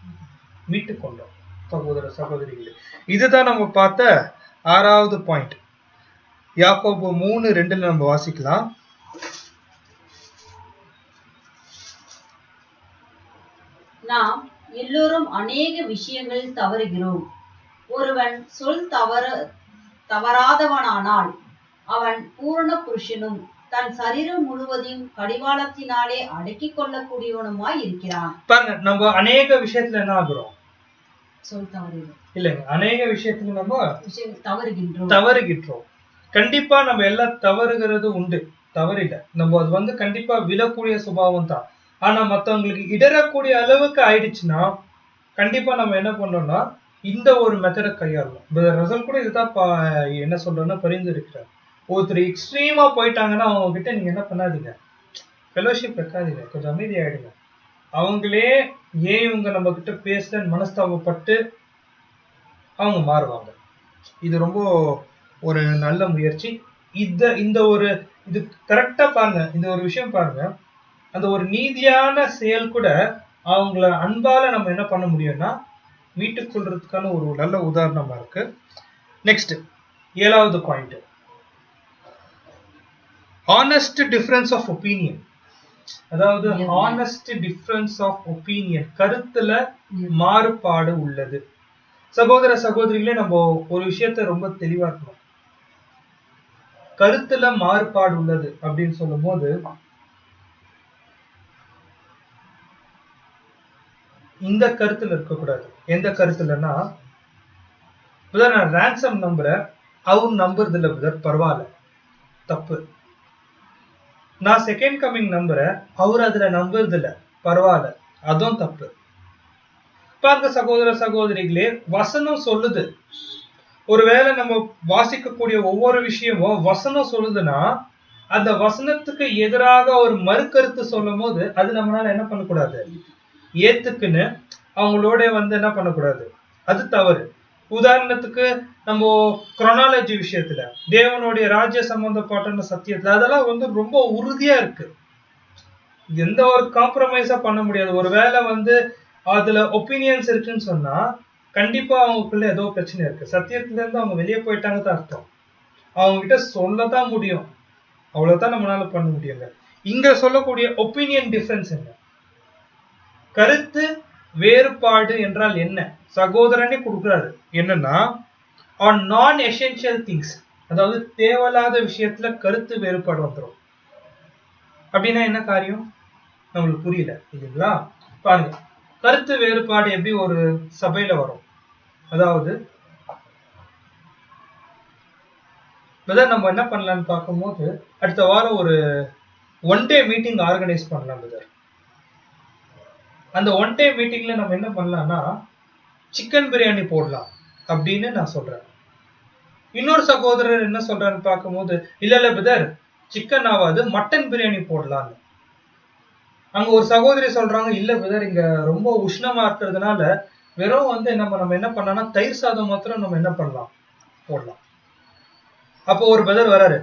மீட்டு கொண்டோம். சகோதர சகோதரிகளே, இதுதான் நம்ம பார்த்த 6வது பாயிண்ட். யாக்கோபு 3:2 நம்ம வாசிக்கலாம்.
நாம் எல்லோரும் அநேக விஷயங்களில் தவறுகிறோம். ஒருவன் சொல் தவறாதவனானால் அவன் பூரண புருஷனும் தன் சரீரம் முழுவதையும் கடிவாளத்தினாலே அடக்கிக் கொள்ளக்கூடியவனுமாய் இருக்கிறான்.
பாருங்க, நம்ம அநேக விஷயத்துல என்ன ஆகுறோம்,
சொல் தவறுகிறோம்
இல்லைங்க, அநேக விஷயத்துல நம்ம
தவறுகின்றோம்.
கண்டிப்பா நம்ம எல்லாம் தவறுகிறது உண்டு, தவறில்லை. நம்ம அது கண்டிப்பா விழக்கூடிய சுபாவம் தான். ஆனா மத்தவங்களுக்கு இடரக்கூடிய அளவுக்கு ஆயிடுச்சுன்னா கண்டிப்பா நம்ம என்ன பண்ணோம்னா இந்த ஒரு மெத்தடை கையாளணும். ரசல் கூட இதுதான் என்ன சொல்றோம்னா பரிந்துரைக்கிறார். ஒருத்தர் எக்ஸ்ட்ரீமா போயிட்டாங்கன்னா அவங்க கிட்ட நீங்க என்ன பண்ணாதீங்க, ஃபெலோஷிப் வைக்காதீங்க, கொஞ்சம் அமைதி ஆயிடுங்க. அவங்களே ஏன் இவங்க நம்ம கிட்ட பேசலன்னு மனஸ்தாபப்பட்டு அவங்க மாறுவாங்க. இது ரொம்ப ஒரு நல்ல முயற்சி. இந்த ஒரு இது கரெக்டா பாருங்க, இந்த ஒரு விஷயம் பாருங்க, அந்த ஒரு நீதியான செயல் கூட அவங்கள அன்பால நம்ம என்ன பண்ண முடியும்னா மீட்டுக் கொள்றதுக்கான ஒரு நல்ல உதாரணமா இருக்கு. நெக்ஸ்ட் 7வது point, honest difference of opinion. அதாவது ஹானஸ்ட் டிஃபரன்ஸ் ஆஃப் ஒப்பீனியன், கருத்துல மாறுபாடு உள்ளது. சகோதர சகோதரிகளே, நம்ம ஒரு விஷயத்த ரொம்ப தெளிவா இருக்கணும். கருத்துல மாறுபாடு உள்ளது அப்படின்னு சொல்லும் போது இந்த கருத்துல இருக்கக்கூடாது. எந்த கருத்துலன்னா, நான் ரேன்சம் நம்புறேன், அவர் நம்புறது இல்ல பிரதர், பரவாயில்ல, தப்பு. நான் செகண்ட் கமிங் நம்புறேன், அவர் அதுல நம்புறது இல்ல, பரவாயில்ல, அதுவும் தப்பு. பாருங்க சகோதர சகோதரிகளே, வசனம் சொல்லுது. ஒருவேளை நம்ம வாசிக்கக்கூடிய ஒவ்வொரு விஷயமும் வசனம் சொல்லுதுன்னா அந்த வசனத்துக்கு எதிராக ஒரு மறுக்கருத்து சொல்லும் போது அது நம்மளால என்ன பண்ணக்கூடாது, ஏத்துக்குன்னு அவங்களோட என்ன பண்ணக்கூடாது, அது தவறு. உதாரணத்துக்கு நம்ம குரோனாலஜி விஷயத்துல, தேவனுடைய ராஜ்ய சம்பந்தப்பட்ட சத்தியத்துல அதெல்லாம் ரொம்ப உறுதியா இருக்கு. எந்த ஒரு காம்ப்ரமைஸா பண்ண முடியாது. ஒருவேளை அதுல ஒப்பீனியன்ஸ் இருக்குன்னு சொன்னா கண்டிப்பா அவங்களுக்குள்ள ஏதோ பிரச்சனை இருக்கு. சத்தியத்துல இருந்து அவங்க வெளியே போயிட்டாங்க தான் அர்த்தம். அவங்க கிட்ட சொல்லதான் முடியும், அவ்வளவுதான் நம்மளால பண்ண முடியல. இங்க சொல்லக்கூடிய ஒப்பீனியன் டிஃபரன்ஸ் என்ன, கருத்து வேறுபாடு என்றால் என்ன, சகோதரனே கொடுக்கிறாரு. என்னன்னா ஆன் நான் எசென்ஷியல் திங்ஸ், அதாவது தேவையில்லாத விஷயத்துல கருத்து வேறுபாடு வந்துடும். அப்படின்னா என்ன காரியம் நம்மளுக்கு புரியல இல்லைங்களா? பாருங்க, கருத்து வேறுபாடு எப்படி ஒரு சபையில வரும். அதாவது நம்ம என்ன பண்ணலாம்னு பார்க்கும்போது அடுத்த வாரம் ஒரு 1 day மீட்டிங் ஆர்கனைஸ் பண்ணலாம் பிரதர். அந்த 1 day மீட்டிங்ல நம்ம என்ன பண்ணலாம்னா சிக்கன் பிரியாணி போடலாம் அப்படின்னு நான் சொல்றேன். இன்னொரு சகோதரர் என்ன சொல்றாருன்னு பார்க்கும்போது, இல்ல பிரதர், சிக்கன் ஆகாது, மட்டன் பிரியாணி போடலான்னு. அங்க ஒரு சகோதரி சொல்றாங்க, இல்ல பிரதர், இங்க ரொம்ப உஷ்ணமா இருக்கிறதுனால வெறும் நம்ம என்ன பண்ணலாம்னா தயிர் சாதம் மாத்திரம் நம்ம என்ன பண்ணலாம், போடலாம். அப்போ ஒரு பிரதர் வராரு,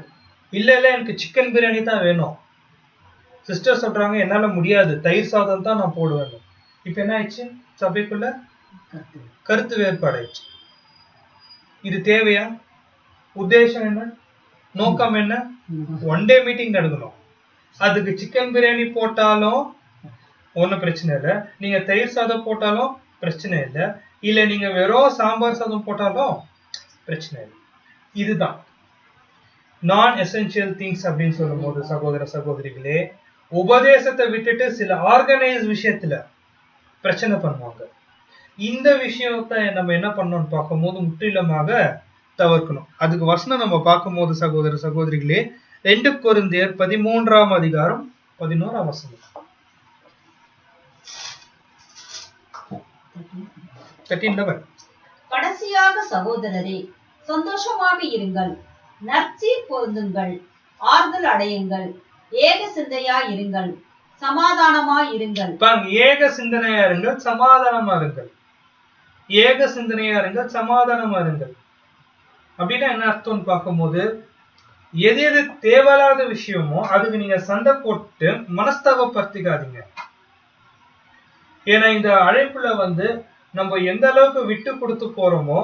இல்ல எனக்கு சிக்கன் பிரியாணி தான் வேணும். சிஸ்டர் சொல்றாங்க, என்னால முடியாது, தயிர் சாதம் தான் நான் போடுவேன். இப்ப என்ன ஆயிடுச்சு, சபைக்குள்ள கருத்து வேறுபாடு ஆயிடுச்சு. இது தேவையா? உத்தேசம் என்ன, நோக்கம் என்ன? 1 day மீட்டிங் நடக்கணும். அதுக்கு சிக்கன் பிரியாணி போட்டாலும் ஒன்னும் பிரச்சனை இல்லை, நீங்க தயிர் சாதம் போட்டாலும் பிரச்சனை இல்லை, இல்ல நீங்க வெறும் சாம்பார் சாதம் போட்டாலும் பிரச்சனை இல்லை. இதுதான் நான் எசென்ஷியல் திங்ஸ் அப்படின்னு சொல்லும் போது சகோதர சகோதரிகளே, உபதேசத்தை விட்டுட்டு சில ஆர்கனைஸ் விஷயத்துல பிரச்சனை பண்ணுவாங்க. இந்த விஷயத்தை நம்ம என்ன பண்ணணும்னு பார்க்கும்போது முற்றிலுமாக தவிர்க்கணும். அதுக்கு வசனம் நம்ம பார்க்கும்போது சகோதர சகோதரிகளே, 2 கொரிந்தியர் 13ஆம் அதிகாரம் 11ஆம் வசனம்.
கடைசியாக சகோதரரே, சந்தோஷமாக இருங்கள், நற்சீர் பொருந்துங்கள், ஆறுதல் அடையுங்கள், ஏக சிந்தையா இருங்கள், சமாதானமா இருங்கள்.
ஏக சிந்தனையா இருங்கள், சமாதானமா இருங்கள். ஏக சிந்தனையா இருங்கள், சமாதானமா இருங்கள். அப்படின்னா என்ன அர்த்தம்னு பார்க்கும்போது, எது எது தேவையில்லாத விஷயமோ அதுக்கு நீங்க சண்டை போட்டு மனஸ்தாபப்படுத்திக்காதீங்க. ஏன்னா இந்த அழைப்புல நம்ம எந்த அளவுக்கு விட்டு கொடுத்து போறோமோ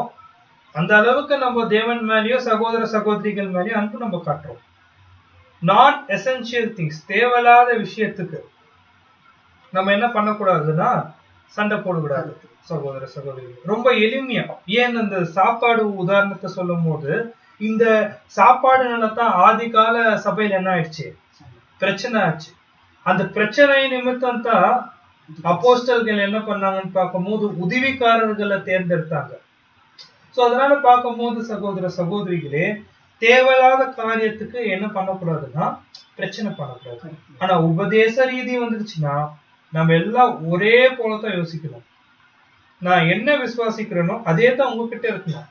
அந்த அளவுக்கு நம்ம தேவன் மேலேயோ சகோதர சகோதரிகள் மேலேயோ அன்பு நம்ம காட்டுறோம். நாட் எசென்சியல் திங்ஸ், தேவையில்லாத விஷயத்துக்கு நம்ம என்ன பண்ணக்கூடாதுன்னா சண்டை போடக்கூடாது சகோதர சகோதரிகள். ரொம்ப எளிமையா, ஏன் அந்த சாப்பாடு உதாரணத்தை சொல்லும் போது இந்த சாப்பாடுனால தான் ஆதி கால சபையில என்ன ஆயிடுச்சு, பிரச்சனை ஆச்சு. அந்த பிரச்சனை நிமித்தம் தான் அப்போஸ்தலர்கள் என்ன பண்ணாங்கன்னு பார்க்கும்போது உதவிக்காரர்களை தேர்ந்தெடுத்தாங்க. சோ அதனால பார்க்கும்போது சகோதர சகோதரிகளே, தேவையில்லாத காரியத்துக்கு என்ன பண்ணக்கூடாதுன்னா பிரச்சனை பண்ணக்கூடாது. ஆனா உபதேச ரீதி வந்துருச்சுன்னா நம்ம எல்லாம் ஒரே போலதான் யோசிக்கணும். நான் என்ன விசுவாசிக்கிறேனோ அதே தான் உங்ககிட்ட இருக்கணும்.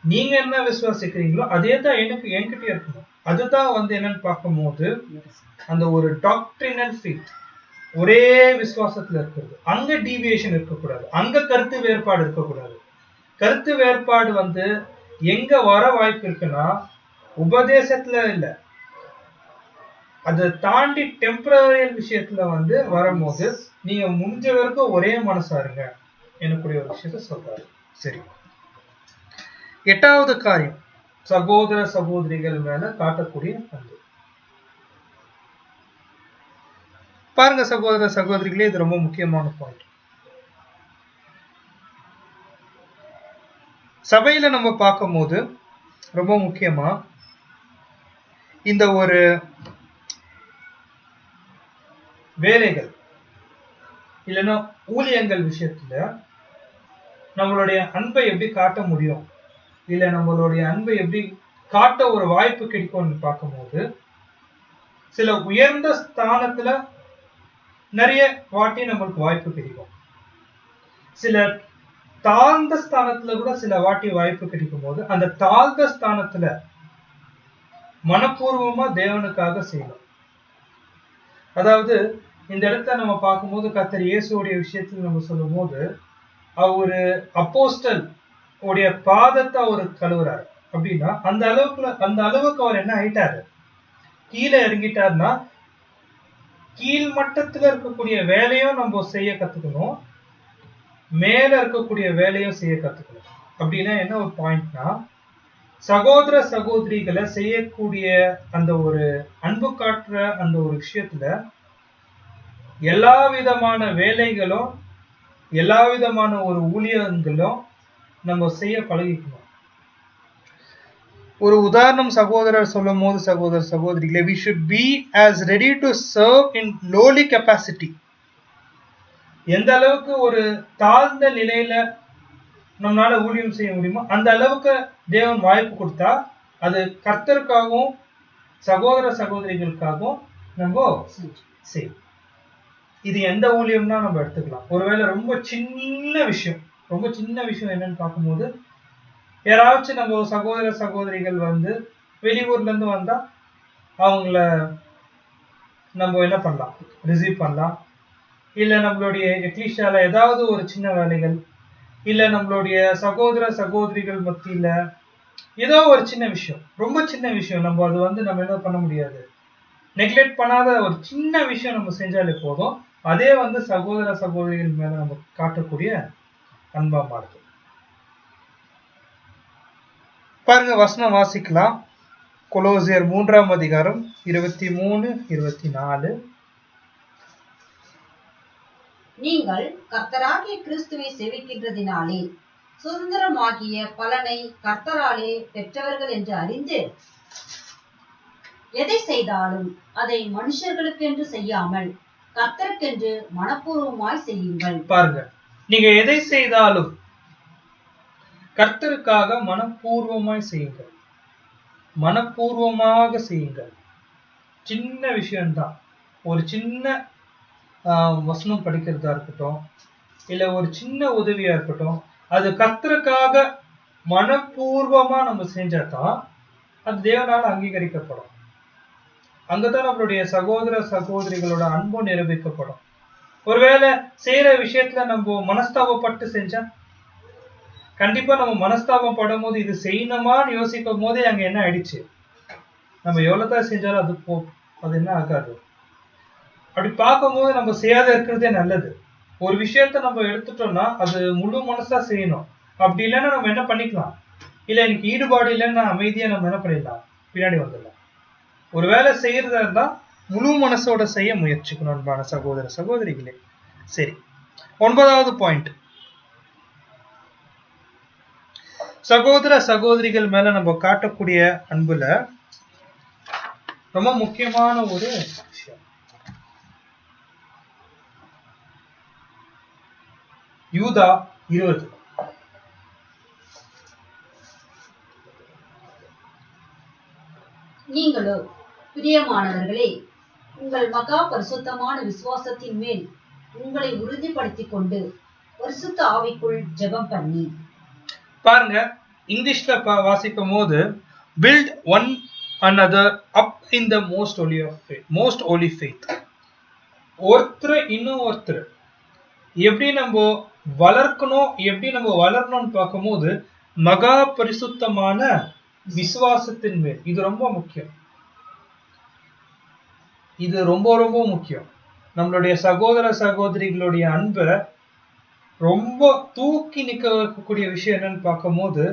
நீங்க என்ன விசுவாசிக்கிறீங்களோ அதே தான் என்கிட்ட இருக்கணும். அதுதான் என்னன்னு பார்க்கும்போது அந்த ஒரு டாக்ட்ரினல் ஃபெய்த், ஒரே விசுவாசத்துல இருக்கிறது. அங்க டீவியேஷன் இருக்கக்கூடாது, அங்க கருத்து வேறுபாடு இருக்கக்கூடாது. கருத்து வேறுபாடு எங்க வர வாய்ப்பு இருக்குன்னா உபதேசத்துல இல்ல, அதை தாண்டி டெம்பரரி விஷயத்துல வரும்போது நீங்க முடிஞ்ச வரைக்கும் ஒரே மனசா இருங்க எனக்குரிய ஒரு விஷயத்த சொல்றாரு. சரி, 8வது காரியம் சகோதர சகோதரிகள் மேல காட்டக்கூடிய அன்பு. பாருங்க சகோதர சகோதரிகளே, இது ரொம்ப முக்கியமான பாயிண்ட். சபையில நம்ம பார்க்கும்போது ரொம்ப முக்கியமா இந்த ஒரு வேலைகள் இல்லைன்னா ஊழியங்கள் விஷயத்துல நம்மளுடைய அன்பை எப்படி காட்ட முடியும், இல்ல நம்மளுடைய அன்பை எப்படி காட்ட ஒரு வாய்ப்பு கிடைக்கும்னு பார்க்கும்போது சில உயர்ந்த ஸ்தானத்துல நிறைய வாட்டி நம்மளுக்கு வாய்ப்பு கிடைக்கும். சில தாழ்ந்த ஸ்தானத்துல கூட சில வாட்டி வாய்ப்பு கிடைக்கும் போது அந்த தாழ்ந்த ஸ்தானத்துல மனப்பூர்வமா தேவனுக்காக செய்யணும். அதாவது இந்த இடத்த நம்ம பார்க்கும்போது கர்த்தர் இயேசுடைய விஷயத்துல நம்ம சொல்லும் போது அவரு அப்போஸ்தல் உடைய பாதத்தை அவரு கழுவுறாரு. அப்படின்னா அந்த அளவுக்கு அவர் என்ன ஆயிட்டாரு, கீழே இறங்கிட்டாருன்னா கீழ் மட்டத்துல இருக்கக்கூடிய வேலையும் நம்ம செய்ய கத்துக்கணும், மேல இருக்கக்கூடிய வேலையும் செய்ய கத்துக்கணும். அப்படின்னா என்ன ஒரு பாயிண்ட்னா, சகோதர சகோதரிகளை செய்யக்கூடிய அந்த ஒரு அன்பு காட்டுற அந்த ஒரு விஷயத்துல எல்லா விதமான வேலைகளும் எல்லா விதமான ஒரு ஊழியங்களும் நம்ம செய்ய பழகிக்கணும். ஒரு உதாரணம் சகோதரர் சொல்லும் போது சகோதர சகோதரிகளே, we should be as ready to serve in lowly capacity. எந்த அளவுக்கு ஒரு தாழ்ந்த நிலையில நம்மளால ஊழியம் செய்ய முடியுமோ அந்த அளவுக்கு தேவன் வாய்ப்பு கொடுத்தா அது கர்த்தருக்காகவும் சகோதர சகோதரிகளுக்காகவும் நம்ம செய்யும். இது எந்த ஊழியம்னா நம்ம எடுத்துக்கலாம். ஒருவேளை ரொம்ப சின்ன விஷயம் என்னன்னு பார்க்கும்போது யாராச்சும் நம்ம சகோதர சகோதரிகள் வெளியூர்ல இருந்து வந்தா அவங்கள நம்ம என்ன பண்ணலாம், ரிசீவ் பண்ணலாம். இல்ல நம்மளுடைய எக்லிஷியால ஏதாவது ஒரு சின்ன வேலைகள், இல்ல நம்மளுடைய சகோதர சகோதரிகள் மத்தியில ஏதோ ஒரு சின்ன விஷயம், ரொம்ப சின்ன விஷயம், நம்ம அது நம்ம என்ன பண்ண முடியாது, நெக்லெக்ட் பண்ணாத ஒரு சின்ன விஷயம் நம்ம செஞ்சாலே போதும். அதே சகோதர சகோதரிகள் மேல நம்ம காட்டக்கூடிய அன்பா மாறுது. பாருங்க, வசனம் வாசிக்கலாம். கொலோசியர் 3ஆம் அதிகாரம் 23-24.
நீங்கள் கர்த்தராகிய கிறிஸ்துவை சேவிக்கின்றதினாலே சுதந்திரமாகிய பலனை கர்த்தராலே பெற்றவர்கள் என்று அறிந்து எதை செய்தாலும் அதை மனுஷர்களுக்கென்று செய்யாமல் கர்த்தருக்கென்று மனப்பூர்வமாய் செய்யுங்கள்.
பாருங்க, நீங்க எதை செய்தாலும் கர்த்தருக்காக மனப்பூர்வமாய் செய்யுங்கள், மனப்பூர்வமாக செய்யுங்கள். சின்ன விஷயம்தான், ஒரு சின்ன வசனம் படிக்கிறதா இருக்கட்டும், இல்ல ஒரு சின்ன உதவியா இருக்கட்டும், அது கர்த்தருக்காக மனப்பூர்வமா நம்ம செஞ்சாதான் அது தேவனால அங்கீகரிக்கப்படும். அங்கதான் நம்மளுடைய சகோதர சகோதரிகளோட அன்பு நிரூபிக்கப்படும். ஒருவேளை செய்யற விஷயத்துல நம்ம மனஸ்தாபப்பட்டு செஞ்சா, கண்டிப்பா நம்ம மனஸ்தாபம் படும் போது இது செய்யணுமான்னு யோசிக்கும் போதே அங்க என்ன ஆயிடுச்சு, நம்ம எவ்வளவுதான் செஞ்சாலும் அது என்ன ஆகாது. அப்படி பார்க்கும்போது நம்ம செய்யாத இருக்கிறதே நல்லது. ஒரு விஷயத்த நம்ம எடுத்துட்டோம்னா அது முழு மனசா செய்யணும். அப்படி இல்லைன்னா நம்ம என்ன பண்ணிக்கலாம், இல்ல எனக்கு ஈடுபாடு இல்லைன்னா அமைதியா நம்ம என்ன பண்ணிடலாம், பின்னாடி வந்துடலாம். ஒரு வேலை செய்யறதா இருந்தா முழு மனசோட செய்ய முயற்சிக்கணும் அன்பான சகோதர சகோதரிகளே. சரி, 9வது பாயிண்ட், சகோதர சகோதரிகள் மேல நம்ம காட்டக்கூடிய அன்புல ரொம்ப முக்கியமான ஒரு விஷயம், யூதா 20.
நீங்களோ பிரியமானவர்களே, உங்கள் மகா பரிசுத்தமான விசுவாசத்தின் மேல் உங்களை உறுதிப்படுத்திக் கொண்டு பரிசுத்த ஆவிக்குள் ஜெபம் பண்ணி.
பாருங்க, இங்கிலீஷ்ல வாசிக்கும் போது build one another up in the most holy faith. ஒருத்தர் இன்னும் ஒருத்தர் எப்படி நம்ம வளர்க்கணும், எப்படி நம்ம வளரணும்னு பார்க்கும்போது மகா பரிசுத்தமான விசுவாசத்தின் மேல், இது ரொம்ப முக்கியம். இது ரொம்ப ரொம்ப முக்கியம். நம்மளுடைய சகோதர சகோதரிகளுடைய அன்பை ரொம்ப தூக்கி நிக்க வைக்கக்கூடிய விஷயம் என்னன்னு பார்க்கும்போது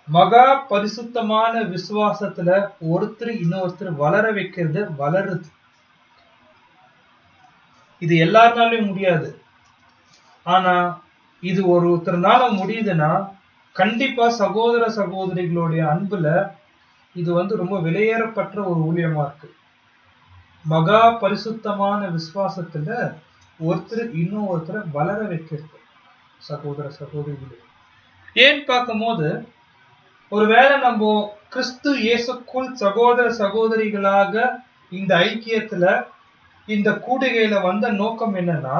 மகா பரிசுத்தமான விசுவாசத்துல ஒருத்தர் இன்னொருத்தர் வளர வைக்கிறது, வளருது. இது எல்லாருனாலும் முடியாது. ஆனா இது ஒருத்தர்னால முடியுதுன்னா கண்டிப்பா சகோதர சகோதரிகளுடைய அன்புல இது ரொம்ப விலையேறப்பட்ட ஒரு ஊழியமா இருக்கு. மகா பரிசுத்தமான விசுவாசத்துல ஒருத்தர் இன்னும் ஒருத்தரை வளர வைக்கிறது சகோதர சகோதரிகளே. ஏன் பார்க்கும்போது ஒருவேளை நம்ம கிறிஸ்து இயேசுக்குள் சகோதர சகோதரிகளாக இந்த ஐக்கியத்துல இந்த கூடுகையில வந்த நோக்கம் என்னன்னா,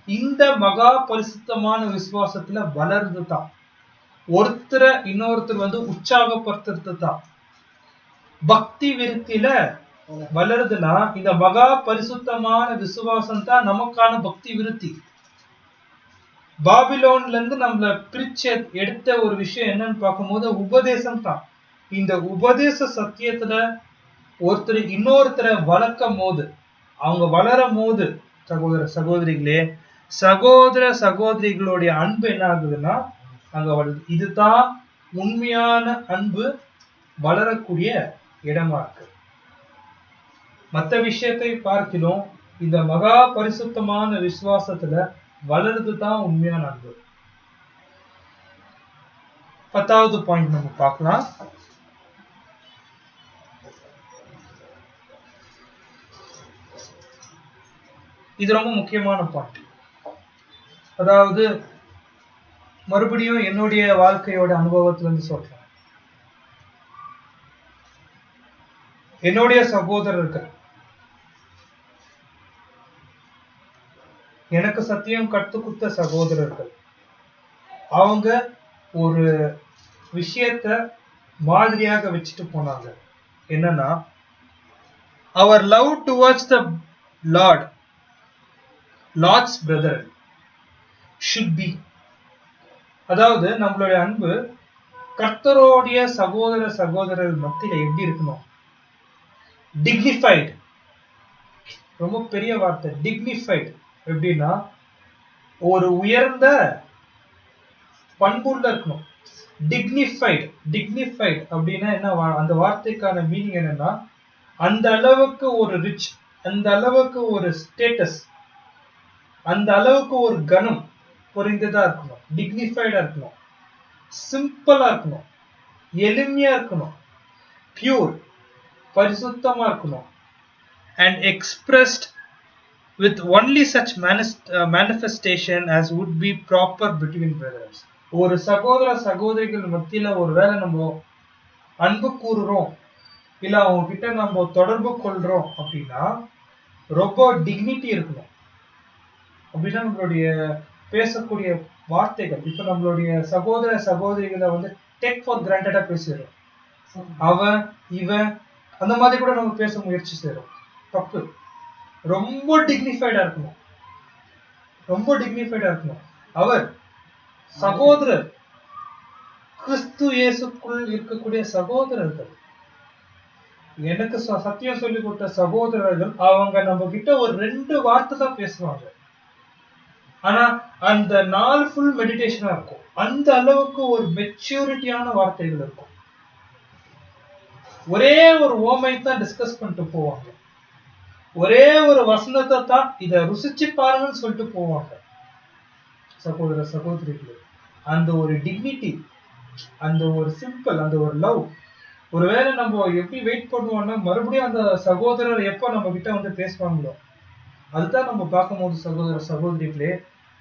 இந்த மகா பரிசுத்தமான விசுவாசத்துல வளர்ந்து தான், ஒருத்தரை இன்னொருத்தர் உற்சாகப்படுத்துறது தான். பக்தி விருத்தியில வளருதுன்னா இந்த மகா பரிசுத்தமான விசுவாசம் தான் நமக்கான பக்தி விருத்தி. பாபிலோன்ல இருந்து நம்மள பிரிச்சு எடுத்த ஒரு விஷயம் என்னன்னு பார்க்கும்போது உபதேசம் தான். இந்த உபதேச சத்தியத்துல ஒருத்தர் இன்னொருத்தரை வளர்க்கும் போது, அவங்க வளரும் போது சகோதர சகோதரிகளே, சகோதர சகோதரிகளுடைய அன்பு என்ன ஆகுதுன்னா அங்க வளருது. இதுதான் உண்மையான அன்பு வளரக்கூடிய இடமா இருக்கு. மற்ற விஷயத்தை பார்க்கிறோம், இந்த மகா பரிசுத்தமான விசுவாசத்துல வளருதுதான் உண்மையான அன்பு. 10வது பாயிண்ட் நம்ம பார்க்கலாம். இது ரொம்ப முக்கியமான பாயிண்ட். அதாவது மறுபடியும் என்னுடைய வாழ்க்கையோட அனுபவத்துல இருந்து சொல்றேன். என்னுடைய சகோதரர்கள் எனக்கு சத்தியம் கத்து கொடுத்த சகோதரர்கள், அவங்க ஒரு விஷயத்த மாதிரியாக வச்சுட்டு போனாங்க. என்னன்னா, our love towards the Lord's brother should be, அதாவது நம்மளுடைய அன்பு கர்த்தருடைய சகோதர சகோதரர்கள் மத்தியில எப்படி இருக்கணும், டிக்னிஃபைடு. ரொம்ப பெரிய வார்த்தை டிக்னிஃபைடு. எப்படின்னா ஒரு உயர்ந்த பண்புள்ள இருக்கணும். டிக்னிஃபைடு அப்படின்னா என்ன, அந்த வார்த்தைக்கான மீனிங் என்னன்னா, அந்த அளவுக்கு ஒரு ரிச், அந்த அளவுக்கு ஒரு ஸ்டேட்டஸ், அந்த அளவுக்கு ஒரு கனம் புரிந்ததா இருக்கணும். டிக்னிஃபைடா இருக்கணும், சிம்பிளா இருக்கணும், எளிமையா இருக்கணும், பியூர் பரிசுத்தமா இருக்கணும், and expressed with only such manifestation as would be proper between brothers. ஒரு சகோதர சகோதரிகள் மத்தியில ஒருவேளை நம்ம அன்பு கூறுறோம், இல்ல அவங்க கிட்ட நம்ம தொடர்பு கொள்றோம் அப்படின்னா ரொம்ப டிக்னிட்டி இருக்கணும். அப்படின்னா நம்மளுடைய பேசக்கூடிய வார்த்தைகள், இப்ப நம்மளுடைய சகோதர சகோதரிகளை டேக் ஃபார் கிராண்டடா பேசிடுறோம். அவன் இவன் அந்த மாதிரி கூட நம்ம பேச முயற்சி செய்யறோம், தப்பு. ரொம்ப டிக்னிஃபைடா இருக்கணும், ரொம்ப டிக்னிஃபைடா இருக்கணும். அவர் சகோதரர், கிறிஸ்து இயேசுக்குள் இருக்கக்கூடிய சகோதரர்கள். எனக்கு சத்தியம் சொல்லி கொடுத்த சகோதரர்கள் அவங்க நம்ம கிட்ட ஒரு 2 வார்த்தை தான் பேசுவாங்க. ஆனா அந்த நாள் ஃபுல் மெடிடேஷனா இருக்கும். அந்த அளவுக்கு ஒரு மெச்சூரிட்டியான வார்த்தைகள் இருக்கும். ஒரே ஒரு ஓமை தான் டிஸ்கஸ் பண்ணிட்டு போவாங்க. ஒரே ஒரு வசனத்தை தான் இத ருசிச்சு பாருங்கன்னு சொல்லிட்டு போவாங்க. சகோதர சகோதரிகளே, அந்த ஒரு டிக்னிட்டி, அந்த ஒரு சிம்பிள், அந்த ஒரு லவ். ஒருவேளை நம்ம எப்படி வெயிட் பண்ணுவோம்னா மறுபடியும் அந்த சகோதரர் எப்ப நம்ம கிட்ட வந்து பேசுவாங்களோ அதுதான் நம்ம பார்க்கும்போது சகோதர சகோதரிகளே,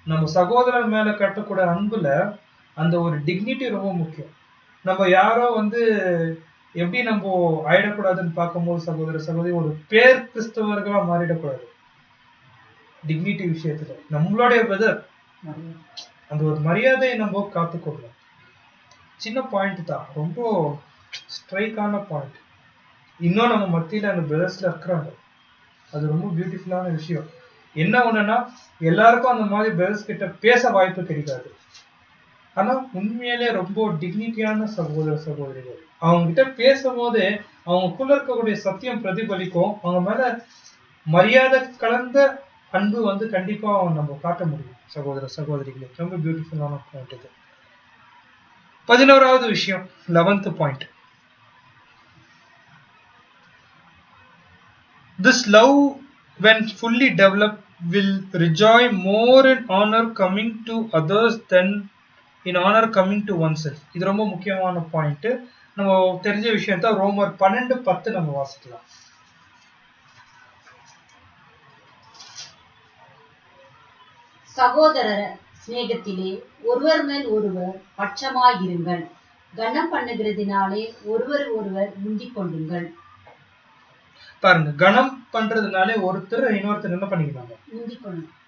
நம்ம சகோதரர் மேல கட்டக்கூடிய அன்புல அந்த ஒரு டிக்னிட்டி ரொம்ப முக்கியம். நம்ம யாரோ வந்து எப்படி நம்ம ஆயிடக்கூடாதுன்னு பார்க்கும்போது சகோதர சகோதரி ஒரு பேர் கிறிஸ்தவர்களா மாறிடக்கூடாது. டிக்னிட்டி விஷயத்துல நம்மளுடைய பிரதர் அந்த ஒரு மரியாதையை நம்ம காத்துக்கொள்ளணும். சின்ன பாயிண்ட் தான், ரொம்ப ஸ்ட்ரைக்கான பாயிண்ட். இன்னும் நம்ம மத்தியில அந்த பிரதர்ஸ்ல இருக்கிறாங்க. அது ரொம்ப பியூட்டிஃபுல்லான விஷயம். என்ன ஒண்ணுன்னா எல்லாருக்கும் அந்த மாதிரி பிரதர்ஸ் கிட்ட பேச வாய்ப்பு கிடைக்காது. ஆனா உண்மையிலே ரொம்ப டிக்னிட்டியான சகோதர சகோதரிகள். அவங்க கிட்ட பேசும்போது அவங்களுக்குள்ள இருக்கக்கூடிய சத்தியம் பிரதிபலிக்கும். அவங்க மேல மரியாதை கலந்த அன்பு வந்து கண்டிப்பா நம்ம காட்ட முடியும் சகோதர சகோதரிகளே. ரொம்ப பியூட்டிஃபுல்லான பாயிண்ட் இது. 11வது விஷயம், 11th point. This love, when fully developed, will rejoice more in honor coming to others than in honor coming to oneself. இது ரொம்ப முக்கியமான பாயிண்ட். நம்ம தெரிஞ்ச விஷயத்த ரோமர் 12:10 நம்ம வாசிக்கலாம்.
சகோதரர் சிநேகத்திலே ஒருவர் மேல் ஒருவர் பட்சமாயிருங்கள், கனம் பண்ணுகிறதினாலே ஒருவர் ஒருவர் முந்திக் கொள்ளுங்கள்.
பாருங்க, கனம் பண்றதுனாலே ஒருத்தர் இன்னொருத்தர் என்ன பண்ணிக்கிறாங்க,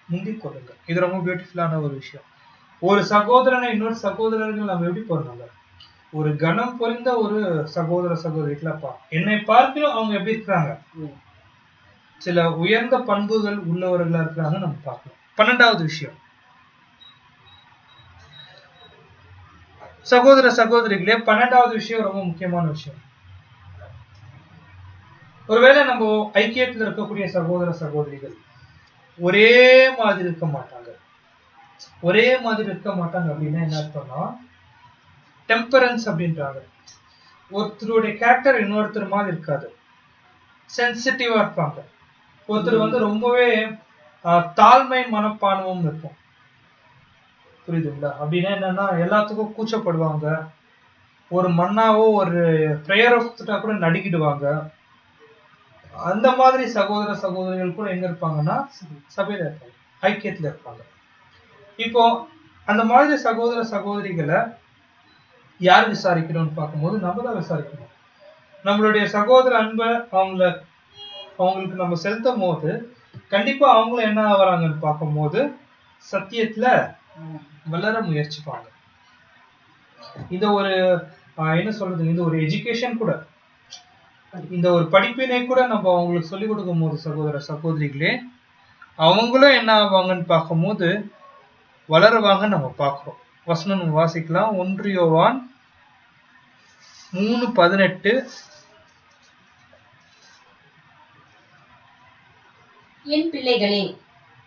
முந்திக் கொள்ளுங்க. இது ரொம்ப பியூட்டிஃபுல்லான ஒரு விஷயம். ஒரு சகோதரனை இன்னொரு சகோதரர்கள் நம்ம எப்படி போறாங்க, ஒரு கனம் பொறிந்த ஒரு சகோதர சகோதரிகளப்பா என்னை பார்க்கணும் அவங்க எப்படி இருக்கிறாங்க, சில உயர்ந்த பண்புகள் உள்ளவர்களா இருக்கிறாங்க நம்ம பார்க்கணும். 12வது விஷயம், சகோதர சகோதரிகளே, 12வது விஷயம் ரொம்ப முக்கியமான விஷயம். ஒருவேளை நம்ம ஐக்கியத்தில் இருக்கக்கூடிய சகோதர சகோதரிகள் ஒரே மாதிரி இருக்க மாட்டாங்க. ஒரே மாதிரி இருக்க மாட்டாங்க அப்படின்னா என்ன அர்த்தம்னா, டெம்பரன்ஸ் அப்படின்றாங்க. ஒருத்தருடைய கேரக்டர் இன்னொருத்தர் மாதிரி இருக்காது. சென்சிட்டிவா இருப்பாங்க. ஒருத்தர் வந்து ரொம்பவே தாழ்மை மனப்பான்மையும் இருக்கும். புரியுதுங்களா? அப்படின்னா என்னன்னா, எல்லாத்துக்கும் கூச்சப்படுவாங்க. ஒரு மண்ணாவோ ஒரு பிரேயர் கூட நடுக்கிடுவாங்க. அந்த மாதிரி சகோதர சகோதரிகள் கூட எங்க இருப்பாங்கன்னா சபையில இருப்பாங்க, ஐக்கியத்துல இருப்பாங்க. இப்போ அந்த மாதிரி சகோதர சகோதரிகளை யார் விசாரிக்கணும்னு பார்க்கும்போது நம்ம தான் விசாரிக்கணும். நம்மளுடைய சகோதர அன்பை அவங்களுக்கு நம்ம செலுத்தும் போது கண்டிப்பா அவங்களும் என்ன ஆகுறாங்கன்னு பார்க்கும்போது சத்தியத்துல வளர முயற்சிப்பாங்க. இந்த ஒரு என்ன சொல்றது, இந்த ஒரு எஜுகேஷன் கூட, இந்த ஒரு படிப்பினை கூட நம்ம அவங்களுக்கு சொல்லிக் கொடுக்கும் போது சகோதர சகோதரிகளே அவங்களும் என்ன ஆவாங்கன்னு பார்க்கும்போது வளருவாங்க நம்ம பார்க்கிறோம். வசனம் நம்ம வாசிக்கலாம். 1 யோவான் 3:18.
என் பிள்ளைகளே,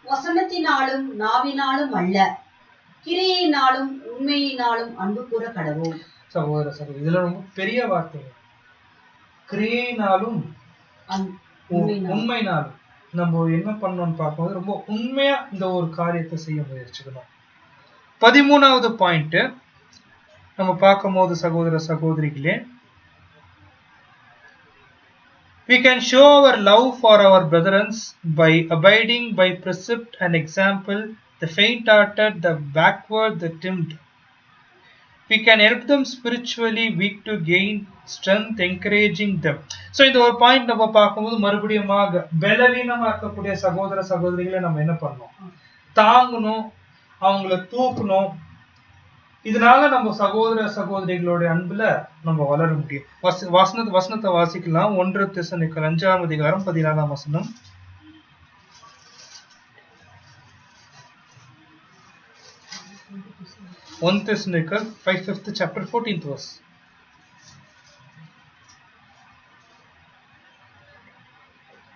வசனத்தினாலும் நாவினாலும் அல்ல, கிரியையினாலும் உண்மையினாலும் அன்பு கூற கடவோம்.
சகோதர சகோதரி, இதுல ரொம்ப பெரிய வார்த்தை. கிரியையினாலும் உண்மையினாலும் நம்ம என்ன பண்ணணும்னு பார்க்கும்போது ரொம்ப உண்மையா இந்த ஒரு காரியத்தை செய்ய முயற்சிக்கணும். 13வது பாயிண்ட் நம்ம பார்க்கும்போது சகோதர சகோதரிகளே, we can show our love for our brethren by abiding by precept and example, the faint-hearted, the backward, the timid. We can help them spiritually weak to gain strength, encouraging them. So இந்த ஒரு point நம்ம பார்க்கும்போது மறுபடியும் பலவீனமா இருக்கக்கூடிய சகோதர சகோதரிகளை நம்ம என்ன பண்ணணும், தாங்கணும், அவங்கள தூக்கணும். இதனால நம்ம சகோதர சகோதரிகளுடைய அன்புல நம்ம வளர முடியும். வசனத்தை வாசிக்கலாம். 1 தெசலோனிக்கர் 5ஆம் அதிகாரம் 14ஆம் வசனம். 1 Thessalonians 5th chapter 14th verse.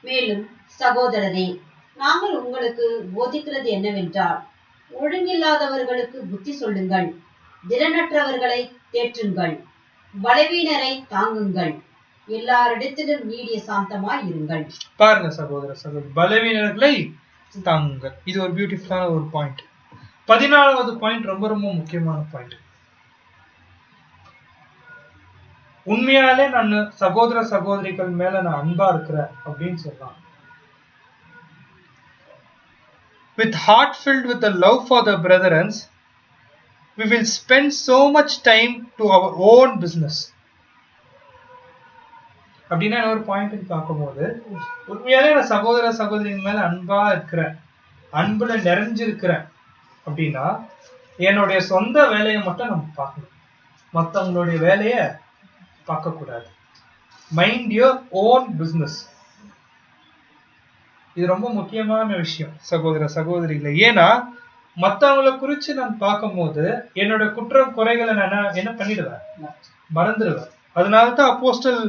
மேலும் சகோதரரே, நாங்கள் உங்களுக்கு போதிக்கிறது என்னவென்றால், ஒழுங்கில்லாதவர்களுக்கு புத்தி சொல்லுங்கள், திறனற்றவர்களை தேற்றுங்கள், பலவீனரை தாங்குங்கள், எல்லாரிடத்திலும் நீடிய சாந்தமாய் இருங்கள்.
பாருங்க சகோதர சகோதரி, பலவீனர்களை தாங்குங்கள். இது ஒரு பியூட்டிஃபுல்லான ஒரு பாயிண்ட். 14வது பாயிண்ட் ரொம்ப ரொம்ப முக்கியமான பாயிண்ட். உண்மையாலே நான் சகோதர சகோதரிகள் மேல நான் அன்பா இருக்கிறேன் அப்படின்னு சொல்றான். With heart filled with the love for the brethren, we will spend so much time to our own business. அப்படின்னா ஒரு பாயிண்ட் பார்க்கும்போது, உண்மையாலே நான் சகோதர சகோதரிகள் மேல அன்பா இருக்கிறேன், அன்புல நிறைஞ்சிருக்கிறேன் அப்படின்னா என்னுடைய சொந்த வேலையை மட்டும் நம்ம பார்க்கணும், மற்றவங்களுடைய வேலையை பார்க்க கூடாது. Mind your own business. இது ரொம்ப முக்கியமான விஷயம் சகோதர சகோதரிகளை. ஏன்னா மற்றவங்களை குறிச்சு நான் பார்க்கும்போது என்னோட குற்றம் குறைகளை நான் என்ன பண்ணிடுவேன், மறந்துடுவேன். அதனாலதான் அப்போஸ்தல்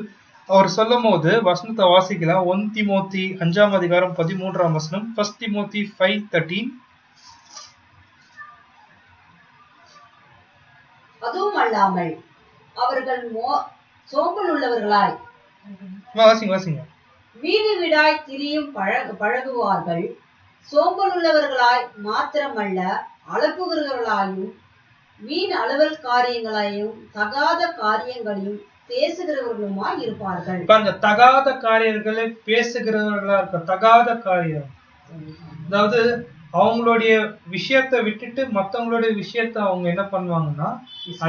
அவர் சொல்லும் போது வசனத்தை வாசிக்கலாம். 1 தீமோத்தி 5ஆம் அதிகாரம் 13ஆம் வசனம். 1 தீமோத்தி 5:13.
அதுவும் அல்லாமல் அவர்கள் சோம்பல் உள்ளவர்களாய்
வாசிங்க
வீடு வீடாய் திரியும் பழகுவார்கள். சோம்பல் உள்ளவர்களாய் மாத்திரமல்ல, அலப்புகிறவர்களாயும் வீண் அலுவல் காரியங்களையும் தகாத காரியங்களையும் பேசுகிறவர்களுமாய் இருப்பார்கள்.
பாருங்க, தகாத காரியங்களை பேசுகிறவர்களா இருக்க. தகாத காரியம் அதாவது அவங்களுடைய விஷயத்தை விட்டுட்டு மற்றவங்களுடைய விஷயத்த அவங்க என்ன பண்ணுவாங்கன்னா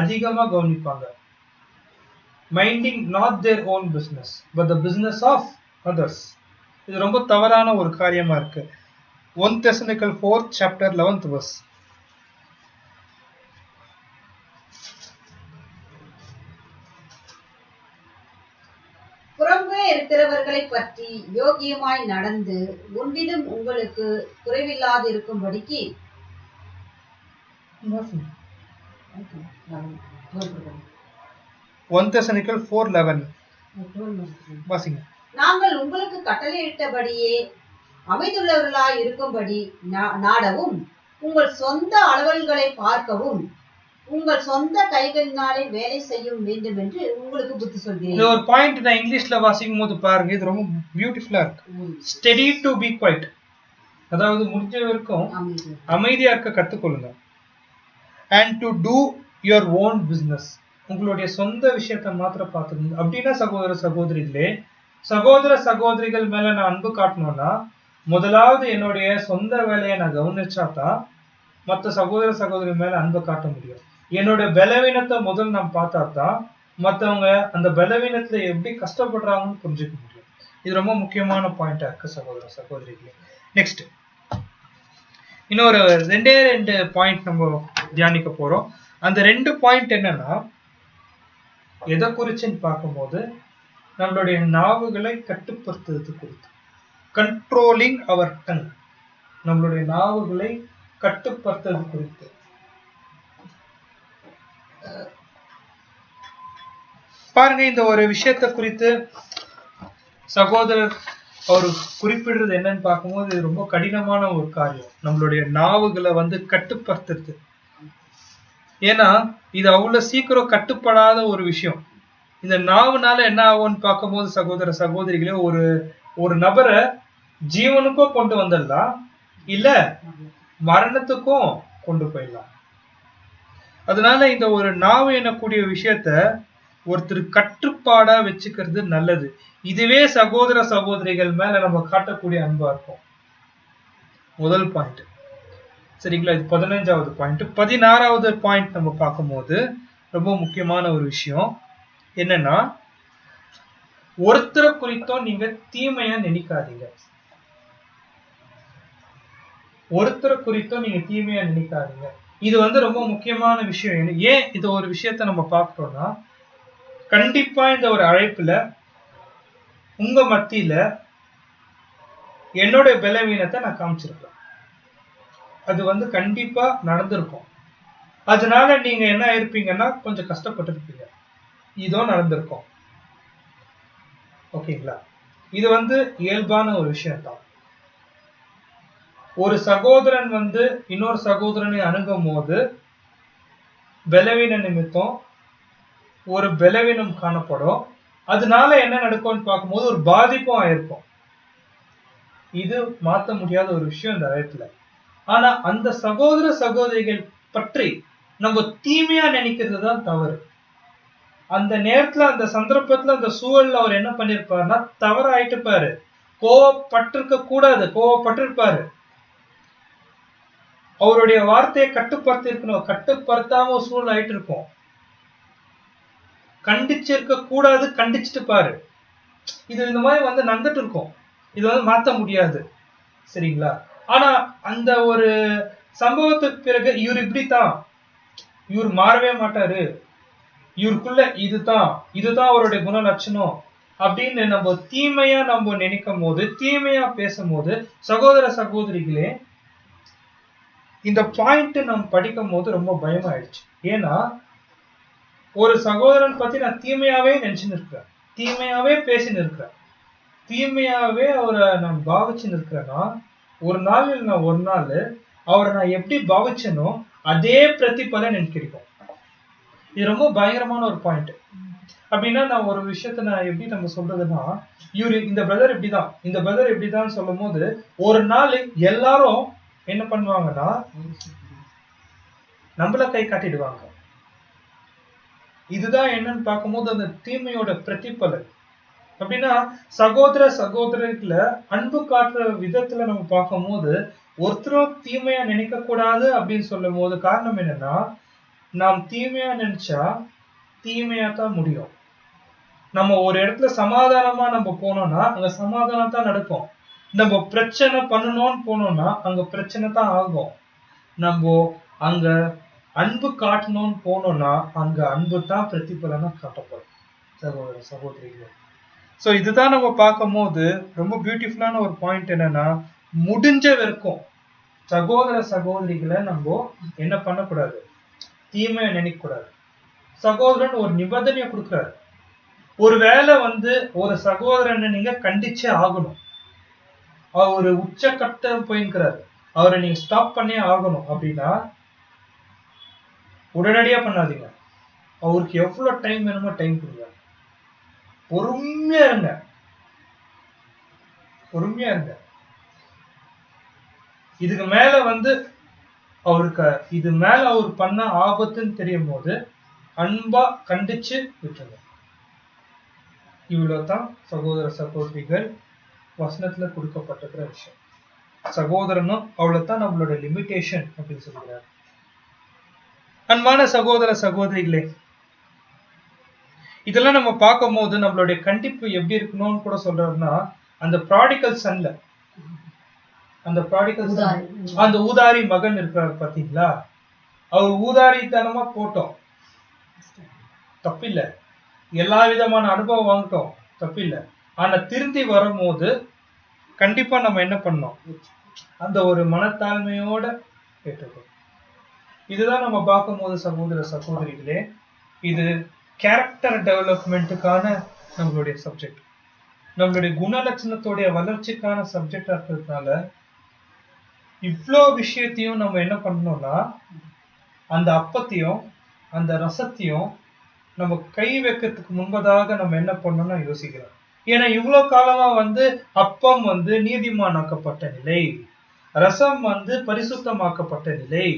அதிகமா கவனிப்பாங்க. Minding not their own business but the business of others. இது ரொம்ப தவறான ஒரு காரியமா இருக்கு. 1 Thessalonians 4:11 verse.
புறம்பே இருக்கிறவர்களை பற்றி யோகியமாய் நடந்து ஒன்றிலும் உங்களுக்கு குறைவில்லாது இருக்கும்படிக்கு
1 Thessalonians 4:11 வாசிங்க.
நாங்கள் உங்களுக்கு கட்டளையிட்டபடியே அமைதுள்ளவர்களாய் இருக்கும்படி நாடவும், உங்கள் சொந்த அலுவல்களை பார்க்கவும், உங்கள் சொந்த கைகளினாலே வேலை செய்யும் வேண்டும் என்று உங்களுக்கு புத்தி சொல்கிறேன்.
இது ஒரு பாயிண்ட் நான் இங்கிலீஷ்ல வாசிக்கும் போது பாருங்க, இது ரொம்ப பியூட்டிஃபுல்லா இருக்கு. ஸ்டடி டு பி குவைட், அதாவது முடிஞ்ச வரைக்கும் அமைதியா இருக்க கத்துக்கொள்ளுங்க. And to do your own business, உங்களுடைய சொந்த விஷயத்தை மாத்திரம் பார்த்துக்கணும். அப்படின்னா சகோதர சகோதரிகளே, சகோதர சகோதரிகள் மேல நான் அன்பு காட்டணும்னா முதலாவது என்னுடைய சொந்த வேலையை நான் கவனிச்சாதான் மற்ற சகோதர சகோதரி மேல அன்பு காட்ட முடியும். என்னோட பலவீனத்தை முதல் நான் பார்த்தா தான் மற்றவங்க அந்த பலவீனத்துல எப்படி கஷ்டப்படுறாங்கன்னு புரிஞ்சுக்க முடியும். இது ரொம்ப முக்கியமான பாயிண்டா இருக்கு சகோதர சகோதரிகளே. நெக்ஸ்ட் இன்னொரு 2 பாயிண்ட் நம்ம தியானிக்க போறோம். அந்த 2 பாயிண்ட் என்னன்னா, எதை குறிச்சுன்னு பார்க்கும்போது நம்மளுடைய நாவுகளை கட்டுப்படுத்துறது குறித்து. கண்ட்ரோலிங் அவர் டங், நம்மளுடைய நாவுகளை கட்டுப்படுத்துறது குறித்து. பாருங்க, இந்த ஒரு விஷயத்தை குறித்து சகோதரர் அவர் குறிப்பிடுறது என்னன்னு பார்க்கும்போது இது ரொம்ப கடினமான ஒரு காரியம், நம்மளுடைய நாவுகளை கட்டுப்படுத்துறது. ஏன்னா இது அவ்வளவு சீக்கிரம் கட்டுப்படாத ஒரு விஷயம். இந்த நாவுனால என்ன ஆகும்னு பார்க்கும்போது சகோதர சகோதரிகளே, ஒரு நபரை ஜீவனுக்கும் கொண்டு வந்துடலாம், இல்ல மரணத்துக்கும் கொண்டு போயிடலாம். அதனால இந்த ஒரு நாவு எனக்கூடிய விஷயத்த ஒருத்தர் கட்டுப்பாடா வச்சுக்கிறது நல்லது. இதுவே சகோதர சகோதரிகள் மேல நம்ம காட்டக்கூடிய அன்பா இருக்கும். முதல் பாயிண்ட். சரிங்களா? இது 15வது பாயிண்ட். 16வது பாயிண்ட் நம்ம பார்க்கும்போது ரொம்ப முக்கியமான ஒரு விஷயம் என்னன்னா, ஒருத்தரை குறித்தும் நீங்க தீமையா நினைக்காதீங்க. ஒருத்தரை குறித்தும் நீங்க தீமையா நினைக்காதீங்க. இது ரொம்ப முக்கியமான விஷயம். ஏன் இது ஒரு விஷயத்த நம்ம பார்க்கிறோம்னா, கண்டிப்பா இந்த ஒரு அழைப்புல உங்க மத்தியில என்னோட பலவீனத்தை நான் காமிச்சிருக்கேன். அது கண்டிப்பா நடந்திருக்கும். அதனால நீங்க என்ன இருப்பீங்கன்னா கொஞ்சம் கஷ்டப்பட்டு இருப்பீங்க. இதோ நடந்திருக்கும். ஓகேங்களா? இது இயல்பான ஒரு விஷயம் தான். ஒரு சகோதரன் இன்னொரு சகோதரனை அணுகும் போது பலவீன நிமித்தம் ஒரு பலவீனம் காணப்படும். அதனால என்ன நடக்கும்னு பார்க்கும்போது ஒரு பாதிப்பும் ஆயிருக்கும். இது மாற்ற முடியாத ஒரு விஷயம் இந்த இடத்துல. ஆனா அந்த சகோதர சகோதரிகள் பற்றி நம்ம தீமையா நினைக்கிறது தான் தவறு. அந்த நேரத்துல அந்த சந்தர்ப்பத்துல அந்த சூழல்ல அவர் என்ன பண்ணிருப்பாருன்னா தவறாயிட்டு பாரு. கோவப்பட்டிருக்க கூடாது, கோவப்பட்டிருப்பாரு. அவருடைய வார்த்தையை கட்டுப்படுத்தி இருக்கணும், கட்டுப்படுத்தாம ஒரு சூழல் ஆயிட்டு இருக்கும். கண்டிச்சிருக்க கூடாது, கண்டிச்சுட்டு பாரு. இது இந்த மாதிரி நடந்துட்டு இருக்கும். இது மாத்த முடியாது, சரிங்களா? ஆனா அந்த ஒரு சம்பவத்துக்கு பிறகு இவர் இப்படித்தான், இவர் மாறவே மாட்டாரு, இவருக்குள்ள இதுதான் அவருடைய குண லட்சணம் அப்படின்னு நம்ம தீமையா நம்ம நினைக்கும் போது, தீமையா பேசும்போது, சகோதர சகோதரிகளே இந்த பாயிண்ட் நம்ம படிக்கும் போது ரொம்ப பயமாயிடுச்சு. ஏன்னா ஒரு சகோதரன் பத்தி நான் தீமையாவே நினைச்சுன்னு இருக்கிறேன், தீமையாவே பேசின்னு இருக்கிறேன், தீமையாவே அவரை நான் பாவிச்சுன்னு இருக்கிறேன்னா ஒரு நாள் அவரை நான் எப்படி பாவிச்சனோ அதே பிரதிபலன் எனக்கு கிடைக்கும். இது ரொம்ப பயங்கரமான ஒரு பாயிண்ட். அப்படின்னா நான் ஒரு விஷயத்த நான் எப்படி நம்ம சொல்றதுன்னா, இந்த பிரதர் இப்படிதான், இந்த பிரதர் இப்படிதான் சொல்லும் போது ஒரு நாள் எல்லாரும் என்ன பண்ணுவாங்கன்னா நம்மள கை காட்டிடுவாங்க. இதுதான் என்னன்னு பார்க்கும்போது அந்த தீமையோட பிரதிபலன். அப்படின்னா சகோதர சகோதரிகளை அன்பு காட்டுற விதத்துல நம்ம பார்க்கும் போது ஒருத்தரும் தீமையா நினைக்க கூடாது அப்படின்னு சொல்லும் போது காரணம் என்னன்னா, நாம் தீமையா நினைச்சா தீமையா தான் முடியும். நம்ம ஒரு இடத்துல சமாதானமா நம்ம போனோம்னா அங்க சமாதானம் தான் நடக்கும். நம்ம பிரச்சனை பண்ணணும்னு போனோம்னா அங்க பிரச்சனை தான் ஆகும். நம்ம அங்க அன்பு காட்டணும்னு போனோம்னா அங்க அன்பு தான் பிரதிபலனா காட்டப்படும் சகோதர சகோதரிகள். சோ இதுதான் நம்ம பார்க்கும் போது ரொம்ப பியூட்டிஃபுல்லான ஒரு பாயிண்ட். என்னன்னா முடிஞ்ச வரைக்கும் சகோதர சகோதரிகளை நம்ம என்ன பண்ணக்கூடாது, தீமையை நினைக்க கூடாது. சகோதரன் ஒரு நிபந்தனையை கொடுக்கிறாரு. ஒருவேளை ஒரு சகோதரனை நீங்க கண்டிச்சே ஆகணும், அவர் உச்சக்கட்டம் போயிருக்கிறாரு, அவரை நீங்க ஸ்டாப் பண்ணே ஆகணும் அப்படின்னா உடனடியா பண்ணாதீங்க. அவருக்கு எவ்வளவு டைம் வேணுமோ டைம் கொடுங்க. பொறுமையா இருங்க, பொறுமையா இருங்க. இதுக்கு மேல அவருக்கு இது மேல அவர் பண்ண ஆபத்துன்னு தெரியும் போது அன்பா கண்டிச்சு விட்டுருங்க. இவ்வளவுதான் சகோதர சகோதரிகள் வசனத்துல கொடுக்கப்பட்டிருக்கிற விஷயம். சகோதரனும் அவ்வளவுதான் நம்மளோட லிமிட்டேஷன் அப்படின்னு சொல்கிறார். அன்பான சகோதர சகோதரிகளே, இதெல்லாம் நம்ம பார்க்கும் போது நம்மளுடைய கண்டிப்பு எப்படி இருக்கணும்னு கூட சொல்றாருன்னா, அந்த ப்ராடிகல் சன்ல அந்த ஊதாரி மகன் இருக்கிறார் பாத்தீங்களா, அவர் ஊதாரித்தனமா போட்டோம் தப்பில்லை, எல்லா விதமான அனுபவம் வாங்கிட்டோம் தப்பில்லை. ஆனா திருந்தி வரும்போது கண்டிப்பா நம்ம என்ன பண்ணோம், அந்த ஒரு மனத்தாழ்மையோட கேட்டுக்கணும். இதுதான் நம்ம பார்க்கும் போது சகோதர சகோதரிகளே, இது கேரக்டர் டெவலப்மெண்ட்டுக்கான நம்மளுடைய சப்ஜெக்ட், நம்மளுடைய குணலட்சணத்துடைய வளர்ச்சிக்கான சப்ஜெக்டா இருக்கிறதுனால இவ்வளோ விஷயத்தையும் நம்ம என்ன பண்ணணும்னா அந்த அப்பத்தையும் அந்த ரசத்தையும் நம்ம கை வைக்கிறதுக்கு முன்பதாக நம்ம என்ன பண்ணணும்னா யோசிக்கிறோம். ஏன்னா இவ்வளவு காலமா அப்பம் நீதிமானாக்கப்பட்ட நிலை, ரசம் பரிசுத்தமாக்கப்பட்ட நிலை,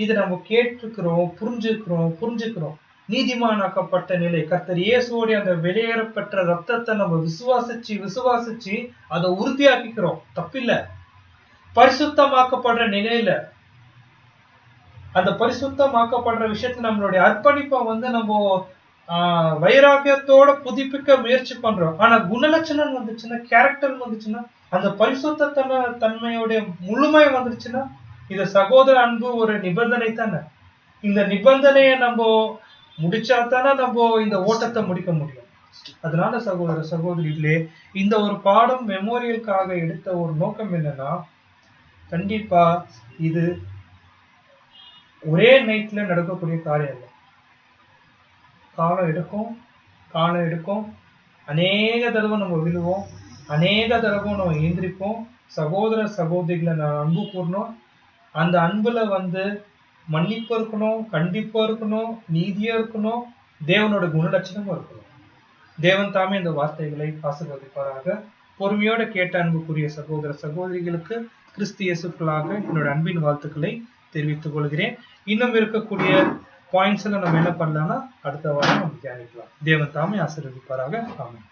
இது நம்ம கேட்டுக்கிறோம், புரிஞ்சுக்கிறோம். நீதிமானாக்கப்பட்ட நிலை கர்த்தர் இயேசுவோடைய அந்த வெளியேறப்பட்ட ரத்தத்தை நம்ம விசுவாசிச்சு அதை உறுதியாக்கிக்கிறோம், தப்பில்லை. பரிசுத்தமாக்கப்படுற நிலையில அந்த பரிசுத்தமாக்கப்படுற விஷயத்துல நம்மளுடைய அர்ப்பணிப்பை நம்ம வைராக்கியத்தோட புதுப்பிக்க முயற்சி பண்றோம். ஆனா குணலட்சணம் வந்துச்சுன்னா, கேரக்டர் வந்துச்சுன்னா, அந்த பரிசுத்த தன்மையுடைய முழுமை வந்துருச்சுன்னா, இது சகோதர அன்பு ஒரு நிபந்தனை தானே. இந்த நிபந்தனையை நம்ம முடிச்சா தானே நம்ம இந்த ஓட்டத்தை முடிக்க முடியும். அதனால சகோதர சகோதரிகளே, இந்த ஒரு பாடம் மெமோரியலுக்காக எடுத்த ஒரு நோக்கம் என்னன்னா, கண்டிப்பா இது ஒரே நைட்ல நடக்கக்கூடிய காரியம் இல்லை. காலம் எடுக்கும், அநேக தடவை நம்ம விழுவோம், அநேக தடவை நம்ம எந்திரிப்போம், சகோதர சகோதரிகளை நான் அன்பு கூறணும். அந்த அன்புல மன்னிப்பு இருக்கணும், கண்டிப்பா இருக்கணும், நீதியா இருக்கணும், தேவனோட குணலட்சணமும் இருக்கணும். தேவன் தாமே இந்த வார்த்தைகளை ஆசீர்வதிப்பாராக. பொறுமையோட கேட்ட அன்புக்குரிய சகோதர சகோதரிகளுக்கு கிறிஸ்து இயேசுக்குள்ளாக என்னோட அன்பின் வாழ்த்துக்களை தெரிவித்துக் கொள்கிறேன். இன்னும் இருக்கக்கூடிய பாயிண்ட்ஸ் எல்லாம் நம்ம என்ன பண்ணலாம்னா அடுத்த வாரம் நம்ம தியானிக்கலாம். தேவன் தாமே ஆசீர்வதிப்பாராக. ஆமென்.